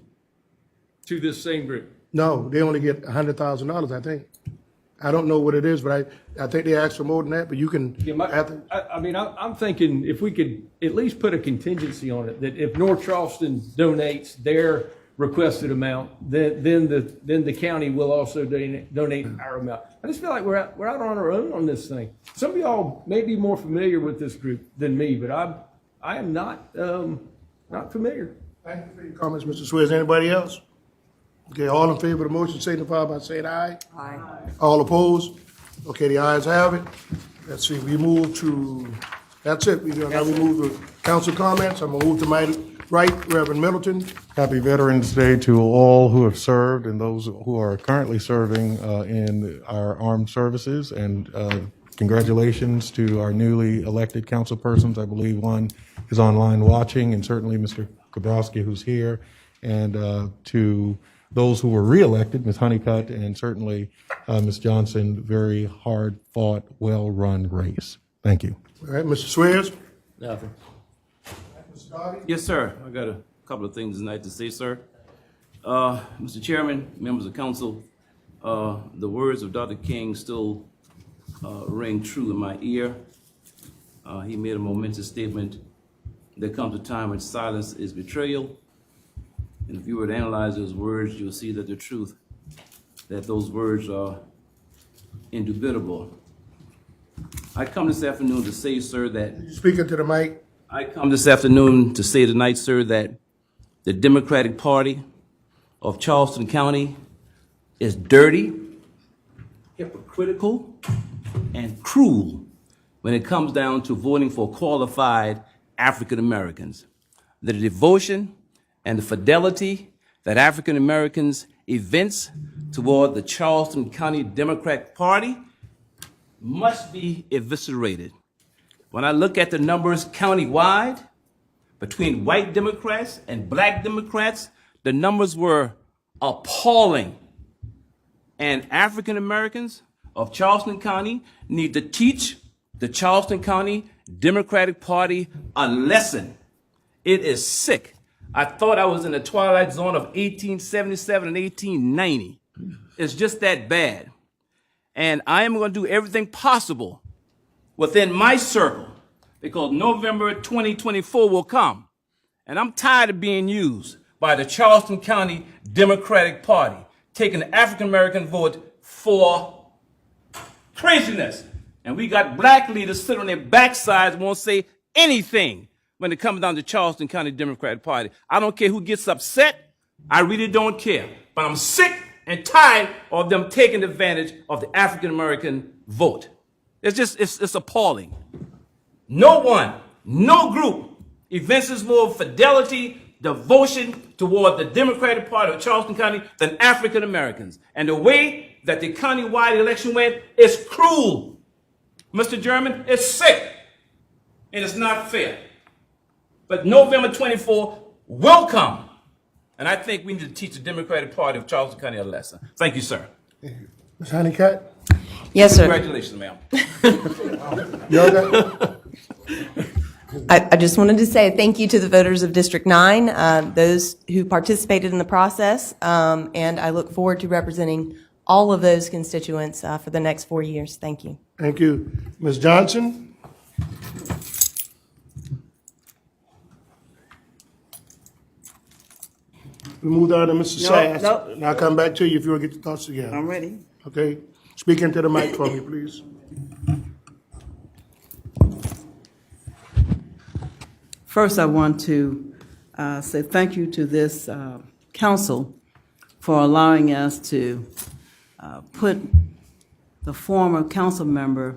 F: To this same group?
A: No, they only get $100,000, I think. I don't know what it is, but I think they asked for more than that, but you can.
F: I'm thinking if we could at least put a contingency on it, that if North Charleston donates their requested amount, then the county will also donate our amount. I just feel like we're out on our own on this thing. Some of y'all may be more familiar with this group than me, but I am not familiar.
A: Thank you for your comments, Mr. Swayze. Anybody else? Okay, all in favor of the motion signify by saying aye.
X: Aye.
A: All opposed? Okay, the ayes have it. Let's see, we move to, that's it. Now we move to council comments. I'm gonna move to my right, Reverend Middleton.
G: Happy Veterans Day to all who have served and those who are currently serving in our armed services. And congratulations to our newly elected council persons. I believe one is online watching, and certainly Mr. Kabrowski, who's here. And to those who were reelected, Ms. Honeycutt and certainly Ms. Johnson, very hard-fought, well-run race. Thank you.
A: All right, Mr. Swayze.
S: Nothing. Yes, sir. I got a couple of things tonight to say, sir. Mr. Chairman, members of council, the words of Dr. King still ring true in my ear. He made a momentous statement. There comes a time when silence is betrayal. And if you were to analyze those words, you'll see that the truth, that those words are indubitable. I come this afternoon to say, sir, that...
A: Speaking to the mic.
S: I come this afternoon to say tonight, sir, that the Democratic Party of Charleston County is dirty, hypocritical, and cruel when it comes down to voting for qualified African Americans. The devotion and the fidelity that African Americans evince toward the Charleston County Democratic Party must be eviscerated. When I look at the numbers countywide between white Democrats and black Democrats, the numbers were appalling. And African Americans of Charleston County need to teach the Charleston County Democratic Party a lesson. It is sick. I thought I was in the twilight zone of 1877 and 1890. It's just that bad. And I am going to do everything possible within my circle, because November 2024 will come. And I'm tired of being used by the Charleston County Democratic Party, taking the African-American vote for craziness. And we got black leaders sitting on their backsides and won't say anything when it comes down to Charleston County Democratic Party. I don't care who gets upset. I really don't care. But I'm sick and tired of them taking advantage of the African-American vote. It's appalling. No one, no group evinces more fidelity, devotion toward the Democratic Party of Charleston County than African Americans. And the way that the county-wide election went is cruel. Mr. German, it's sick and it's not fair. But November 24 will come. And I think we need to teach the Democratic Party of Charleston County a lesson. Thank you, sir.
A: Ms. Honeycutt?
N: Yes, sir.
S: Congratulations, ma'am.
N: I just wanted to say thank you to the voters of District 9, those who participated in the process, and I look forward to representing all of those constituents for the next 4 years. Thank you.
A: Thank you. Ms. Johnson? We moved on to Mr. Sass.
X: nope.
A: And I'll come back to you if you want to get your thoughts together.
X: I'm ready.
A: Okay? Speak into the mic for me, please.
U: First, I want to
D: say thank you to this council for allowing us to put the former council member,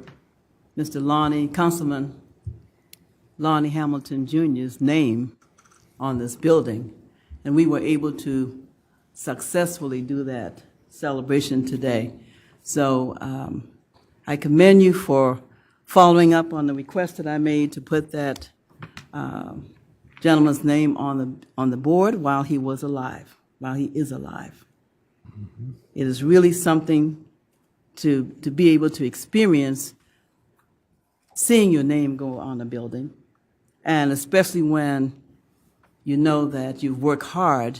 D: Councilman Lonnie Hamilton Jr.'s name on this building. And we were able to successfully do that celebration today. So I commend you for following up on the request that I made to put that gentleman's name on the board while he was alive, while he is alive. It is really something to be able to experience seeing your name go on a building, and especially when you know that you've worked hard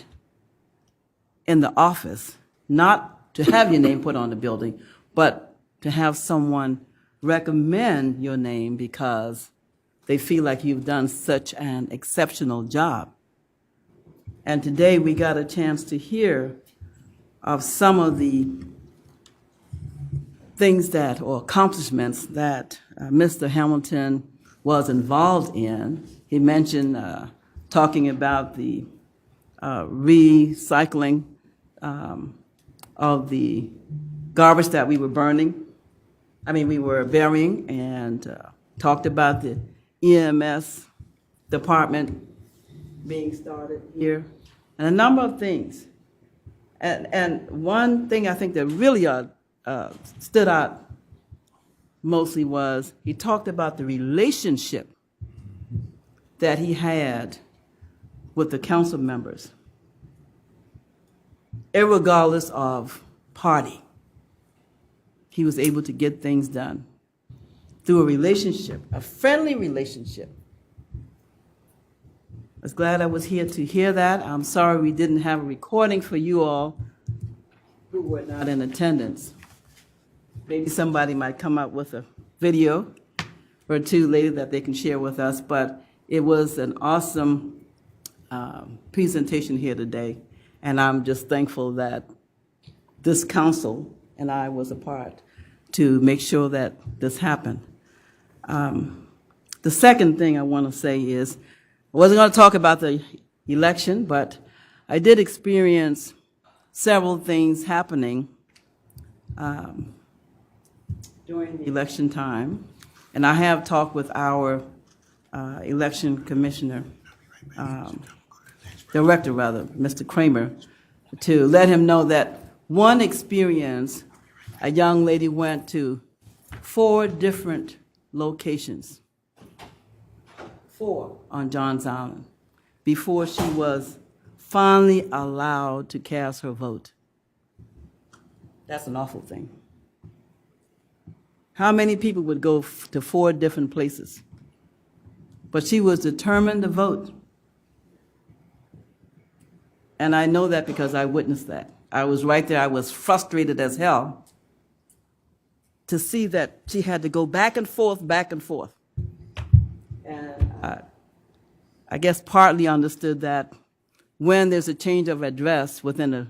D: in the office, not to have your name put on the building, but to have someone recommend your name because they feel like you've done such an exceptional job. And today we got a chance to hear of some of the things that, or accomplishments that Mr. Hamilton was involved in. He mentioned talking about the recycling of the garbage that we were burying, and talked about the EMS department being started here, and a number of things. And one thing I think that really stood out mostly was he talked about the relationship that he had with the council members, irregardless of party. He was able to get things done through a relationship, a friendly relationship. I was glad I was here to hear that. I'm sorry we didn't have a recording for you all who were not in attendance. Maybe somebody might come up with a video or two later that they can share with us, but it was an awesome presentation here today, and I'm just thankful that this council and I was a part to make sure that this happened. The second thing I want to say is, I wasn't going to talk about the election, but I did experience several things happening during the election time, and I have talked with our election commissioner, director rather, Mr. Kramer, to let him know that one experience, a young lady went to 4 different locations, 4 on Johns Island, before she was finally allowed to cast her vote. That's an awful thing. How many people would go to 4 different places? But she was determined to vote. And I know that because I witnessed that. I was right there. I was frustrated as hell to see that she had to go back and forth, back and forth. And I guess partly understood that when there's a change of address within the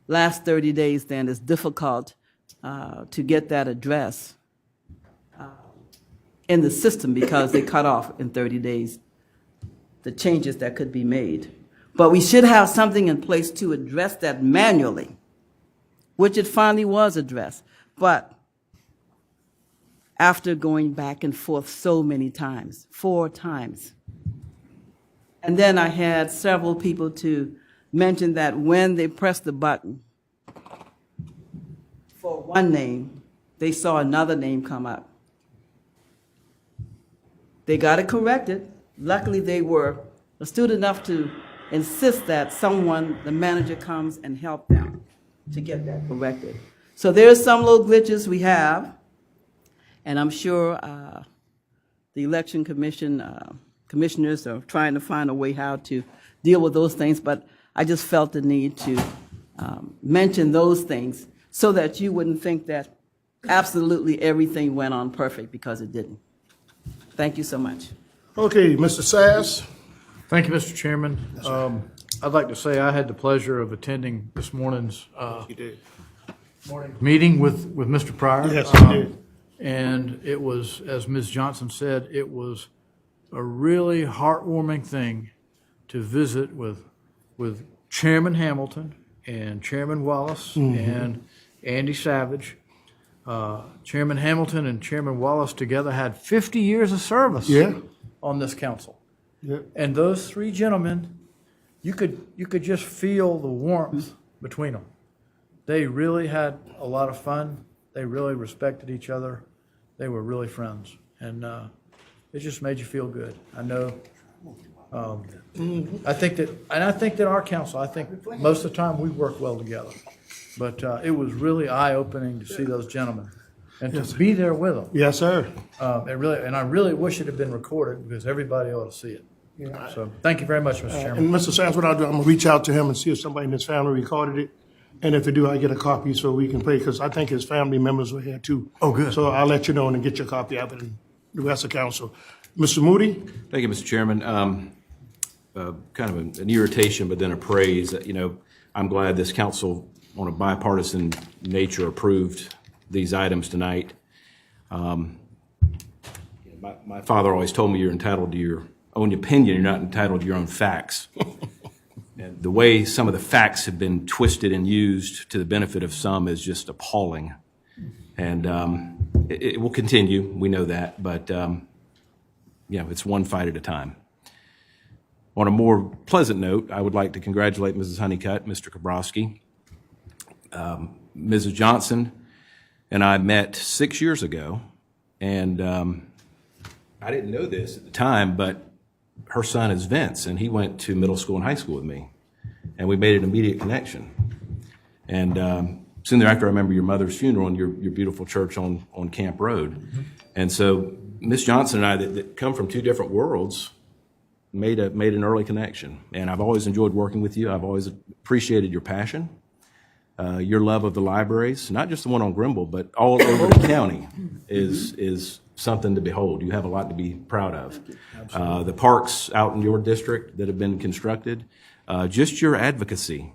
D: last 30 days, then it's difficult to get that address in the system because they cut off in 30 days the changes that could be made. But we should have something in place to address that manually, which it finally was addressed. But after going back and forth so many times, 4 times. And then I had several people to mention that when they pressed the button for one name, they saw another name come up. They got it corrected. Luckily, they were astute enough to insist that someone, the manager, comes and help them to get that corrected. So there's some little glitches we have, and I'm sure the election commissioners are trying to find a way how to deal with those things, but I just felt the need to mention those things so that you wouldn't think that absolutely everything went on perfect, because it didn't. Thank you so much.
A: Okay, Mr. Sass.
U: Thank you, Mr. Chairman. I'd like to say I had the pleasure of attending this morning's meeting with Mr. Pryor.
A: Yes, you did.
U: And it was, as Ms. Johnson said, it was a really heartwarming thing to visit with Chairman Hamilton and Chairman Wallace and Andy Savage. Chairman Hamilton and Chairman Wallace together had 50 years of service on this council.
A: Yeah.
U: And those three gentlemen, you could just feel the warmth between them. They really had a lot of fun. They really respected each other. They were really friends. And it just made you feel good. I know. I think that our council, I think most of the time we work well together. But it was really eye-opening to see those gentlemen and to be there with them.
A: Yes, sir.
U: And I really wish it had been recorded because everybody ought to see it.
A: Yeah.
U: So thank you very much, Mr. Chairman.
A: And Mr. Sands, what I'll do, I'm gonna reach out to him and see if somebody in his family recorded it. And if they do, I get a copy so we can play, because I think his family members were here too.
C: Oh, good.
A: So I'll let you know and get your copy of it and the rest of council. Mr. Moody?
O: Thank you, Mr. Chairman. Kind of an irritation, but then a praise. I'm glad this council, on a bipartisan nature, approved these items tonight. My father always told me you're entitled to your own opinion. You're not entitled to your own facts. And the way some of the facts have been twisted and used to the benefit of some is just appalling. And it will continue. We know that. But, it's one fight at a time. On a more pleasant note, I would like to congratulate Mrs. Honeycutt, Mr. Kabrowski. Mrs. Johnson and I met 6 years ago, and I didn't know this at the time, but her son is Vince, and he went to middle school and high school with me, and we made an immediate connection. And soon thereafter, I remember your mother's funeral in your beautiful church on Camp Road. And so Miss Johnson and I, that come from two different worlds, made an early connection. And I've always enjoyed working with you. I've always appreciated your passion, your love of the libraries, not just the one on Grimble, but all over the county is something to behold. You have a lot to be proud of. The parks out in your district that have been constructed, just your advocacy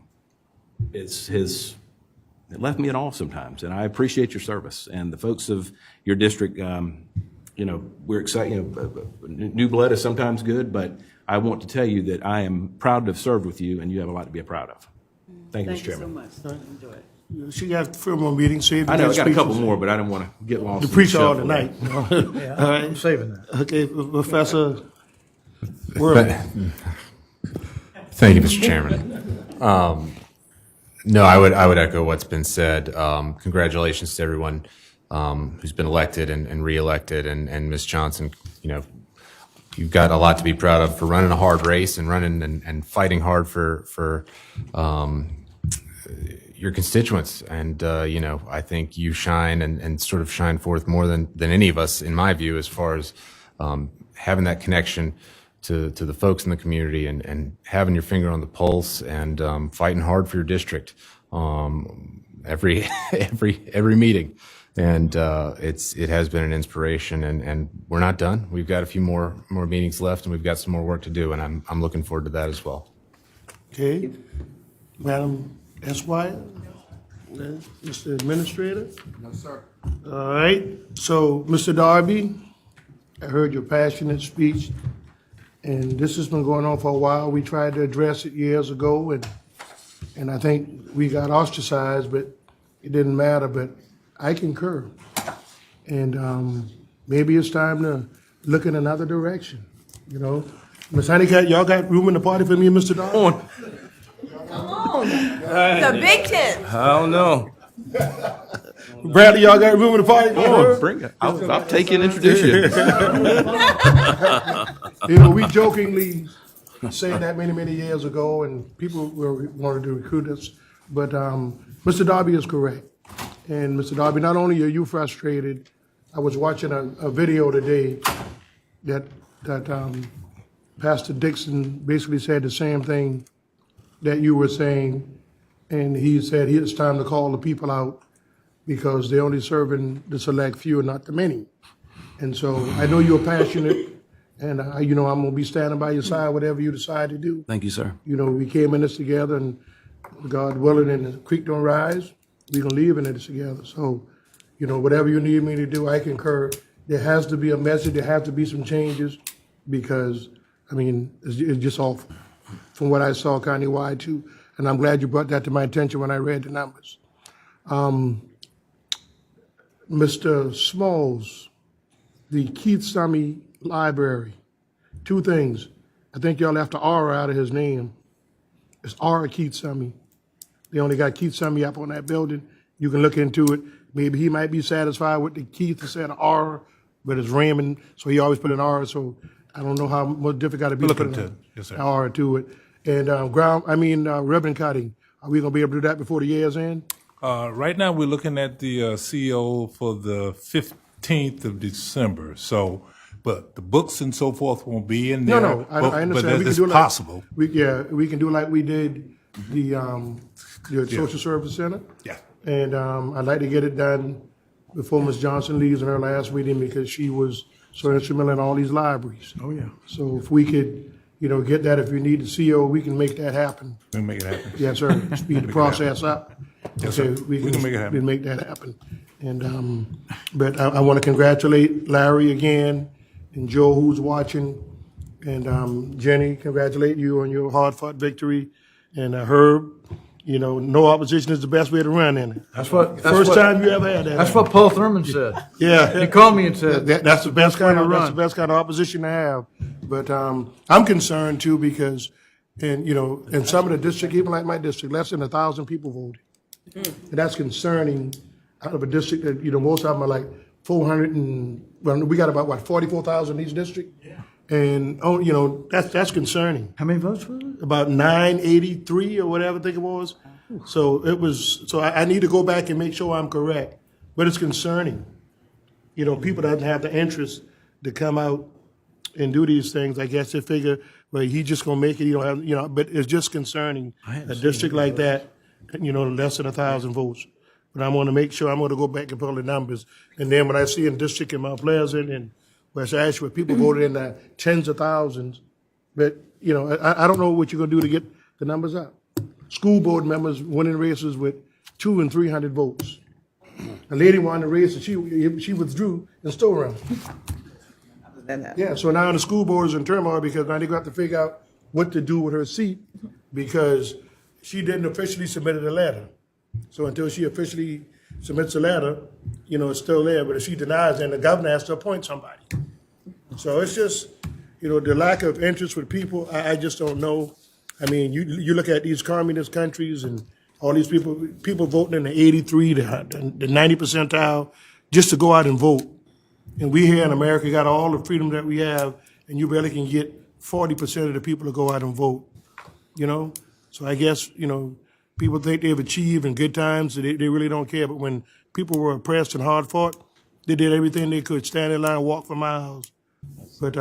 O: it left me in awe sometimes, and I appreciate your service. And the folks of your district, we're excited. New blood is sometimes good, but I want to tell you that I am proud to have served with you, and you have a lot to be proud of. Thank you, Mr. Chairman.
D: Thank you so much. Enjoy it.
A: She got 3 more meetings. So
O: I know, I got a couple more, but I didn't want to get lost.
A: To
O: in
A: preach
O: the
A: all
O: shuffle.
A: tonight.
U: Yeah,
A: All right.
U: I'm saving that.
A: Okay, Professor Worley.
P: Thank you, Mr. Chairman. No, I would echo what's been said. Congratulations to everyone who's been elected and reelected, and Ms. Johnson. You've got a lot to be proud of for running a hard race and running and fighting hard for your constituents. And I think you shine and sort of shine forth more than any of us, in my view, as far as having that connection to the folks in the community and having your finger on the pulse and fighting hard for your district every meeting. And it has been an inspiration, and we're not done. We've got a few more meetings left, and we've got some more work to do, and I'm looking forward to that as well.
A: Okay. Madam Esquire? Mr. Administrator?
U: No, sir.
A: All right. So, Mr. Darby, I heard your passionate speech, and this has been going on for a while. We tried to address it years ago, and I think we got ostracized, but it didn't matter. But I concur. And maybe it's time to look in another direction, Ms. Honeycutt, y'all got room in the party for me and Mr. Darby?
N: Come on. The big tent.
O: I don't know.
A: Bradley, y'all got room in the party?
O: Bring it. I'll take you and introduce you.
A: We jokingly said that many years ago, and people wanted to recruit us. But Mr. Darby is correct. And Mr. Darby, not only are you frustrated, I was watching a video today that Pastor Dixon basically said the same thing that you were saying, and he said it's time to call the people out because they're only serving the select few and not the many. And so I know you're passionate, and I'm going to be standing by your side whatever you decide to do.
O: Thank you, sir.
A: We came in this together, and God willing, and the creek don't rise, we're going to leave in it together. So, whatever you need me to do, I concur. There has to be a message. There have to be some changes because, it's just awful. from what I saw countywide too. And I'm glad you brought that to my attention when I read the numbers. Mr. Smalls, the Keith Summey Library, two things. I think y'all left the R out of his name. It's R. Keith Summey. They only got Keith Summey up on that building. You can look into it. Maybe he might be satisfied with the Keith instead of R, but it's Raymond, so he always put an R. So I don't know how much difficult it'd be to put an R to it. And ribbon cutting. Are we gonna be able to do that before the year's end?
E: Right now, we're looking at the CO for the 15th of December. So, but the books and so forth won't be in there.
A: No, I understand.
E: But it's
A: do
E: possible.
A: We can do like we did the Social Service Center.
E: Yeah.
A: And I'd like to get it done before Ms. Johnson leaves in her last meeting because she was so instrumental in all these libraries.
E: Oh, yeah.
A: So if we could, get that, if you need the CO, we can make that happen.
E: We'll make it happen.
A: Yes, sir. Speed the process up.
E: Yes, sir.
A: We
E: can make it happen.
A: We can make that happen. And but I want to congratulate Larry again, and Joe who's watching, and Jenny, congratulate you on your hard-fought victory, and Herb. No opposition is the best way to run in it.
U: That's what.
A: First time you ever had that.
U: That's what Paul Thurman said.
A: Yeah.
U: He called me and said
A: that's the best kind of
U: run.
A: That's the best kind of opposition to have. But I'm concerned too because, in some of the districts, even like my district, less than 1,000 people voted. And that's concerning out of a district that, most of them are like 400 and, we got about, 44,000 in each district? Yeah. And, that's concerning.
U: How many votes were there?
A: About 983 or whatever I think it was. So I need to go back and make sure I'm correct. But it's concerning. People doesn't have the interest to come out and do these things. I guess they figure, well, he's just gonna make it, he don't have, but it's just concerning. A district like that, less than 1,000 votes. But I'm gonna make sure, I'm gonna go back and pull the numbers. And then when I see a district in Mount Pleasant and West Ashford, people voted in the tens of thousands. But, I don't know what you're gonna do to get the numbers up. School board members winning races with 200 and 300 votes. A lady won the race and she withdrew and still ran. Yeah, so now the school board is in turmoil because now they got to figure out what to do with her seat because she didn't officially submit a letter. So until she officially submits a letter, it's still there. But if she denies, then the governor has to appoint somebody. So it's just, the lack of interest with people, I just don't know. I mean, you look at these communist countries and all these people voting in the 83, the 90 percentile, just to go out and vote. And we here in America got all the freedom that we have, and you barely can get 40% of the people to go out and vote, So I guess, people think they've achieved in good times, so they really don't care. But when people were oppressed and hard fought, they did everything they could, stand in line, walk for miles. But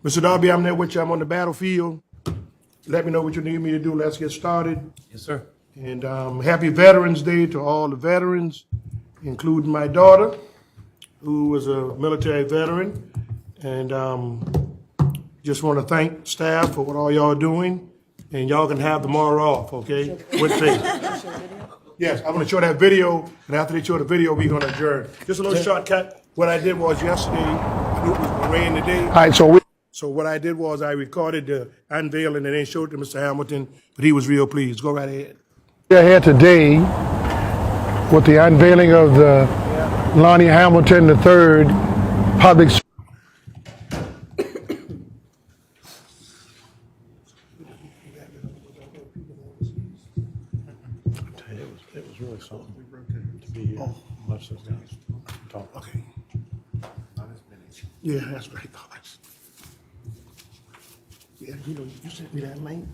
A: Mr. Darby, I'm there with you. I'm on the battlefield. Let me know what you need me to do. Let's get started.
F: Yes, sir.
A: And happy Veterans Day to all the veterans, including my daughter, who was a military veteran. And just want to thank staff for what all y'all are doing. And y'all can have tomorrow off, okay? With faith. Yes, I'm going to show that video. And after they show the video, we're going to adjourn. Just a little shortcut. What I did was yesterday, I knew it was rain today. All right, so what I did was I recorded the unveiling and then showed it to Mr. Hamilton, but he was real pleased. Go right ahead. We're here today with the unveiling of the Lonnie Hamilton III Public
G: It was really something to be here. Watch those guys talk.
A: Okay. Yeah, that's right. Yeah, you sent me that link,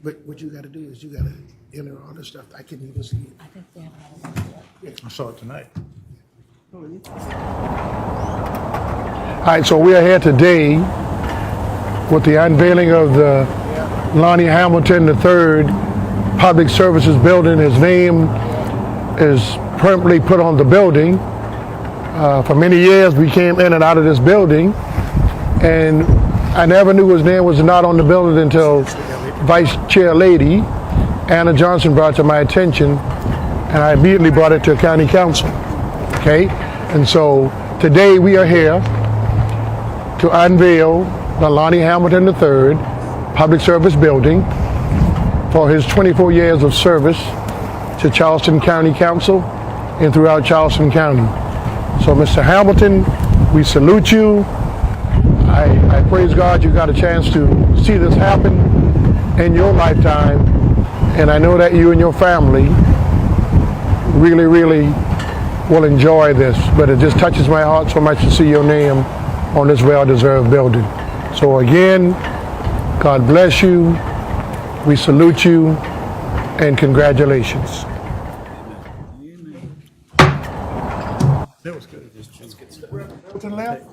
A: but what you got to do is you got to enter all this stuff. I couldn't even see it.
U: I think they have I saw it tonight.
A: All right, so we are here today with the unveiling of the Lonnie Hamilton III Public Services Building. His name is permanently put on the building. For many years, we came in and out of this building, and I never knew his name was not on the building until Vice Chair Lady Anna Johnson brought it to my attention, and I immediately brought it to County Council. Okay, and so today we are here to unveil the Lonnie Hamilton III Public Service Building for his 24 years of service to Charleston County Council and throughout Charleston County. So, Mr. Hamilton, we salute you. I praise God you got a chance to see this happen in your lifetime, and I know that you and your family really, really will enjoy this, but it just touches my heart so much to see your name on this well-deserved building. So again, God bless you, we salute you, and congratulations. That was good. Left.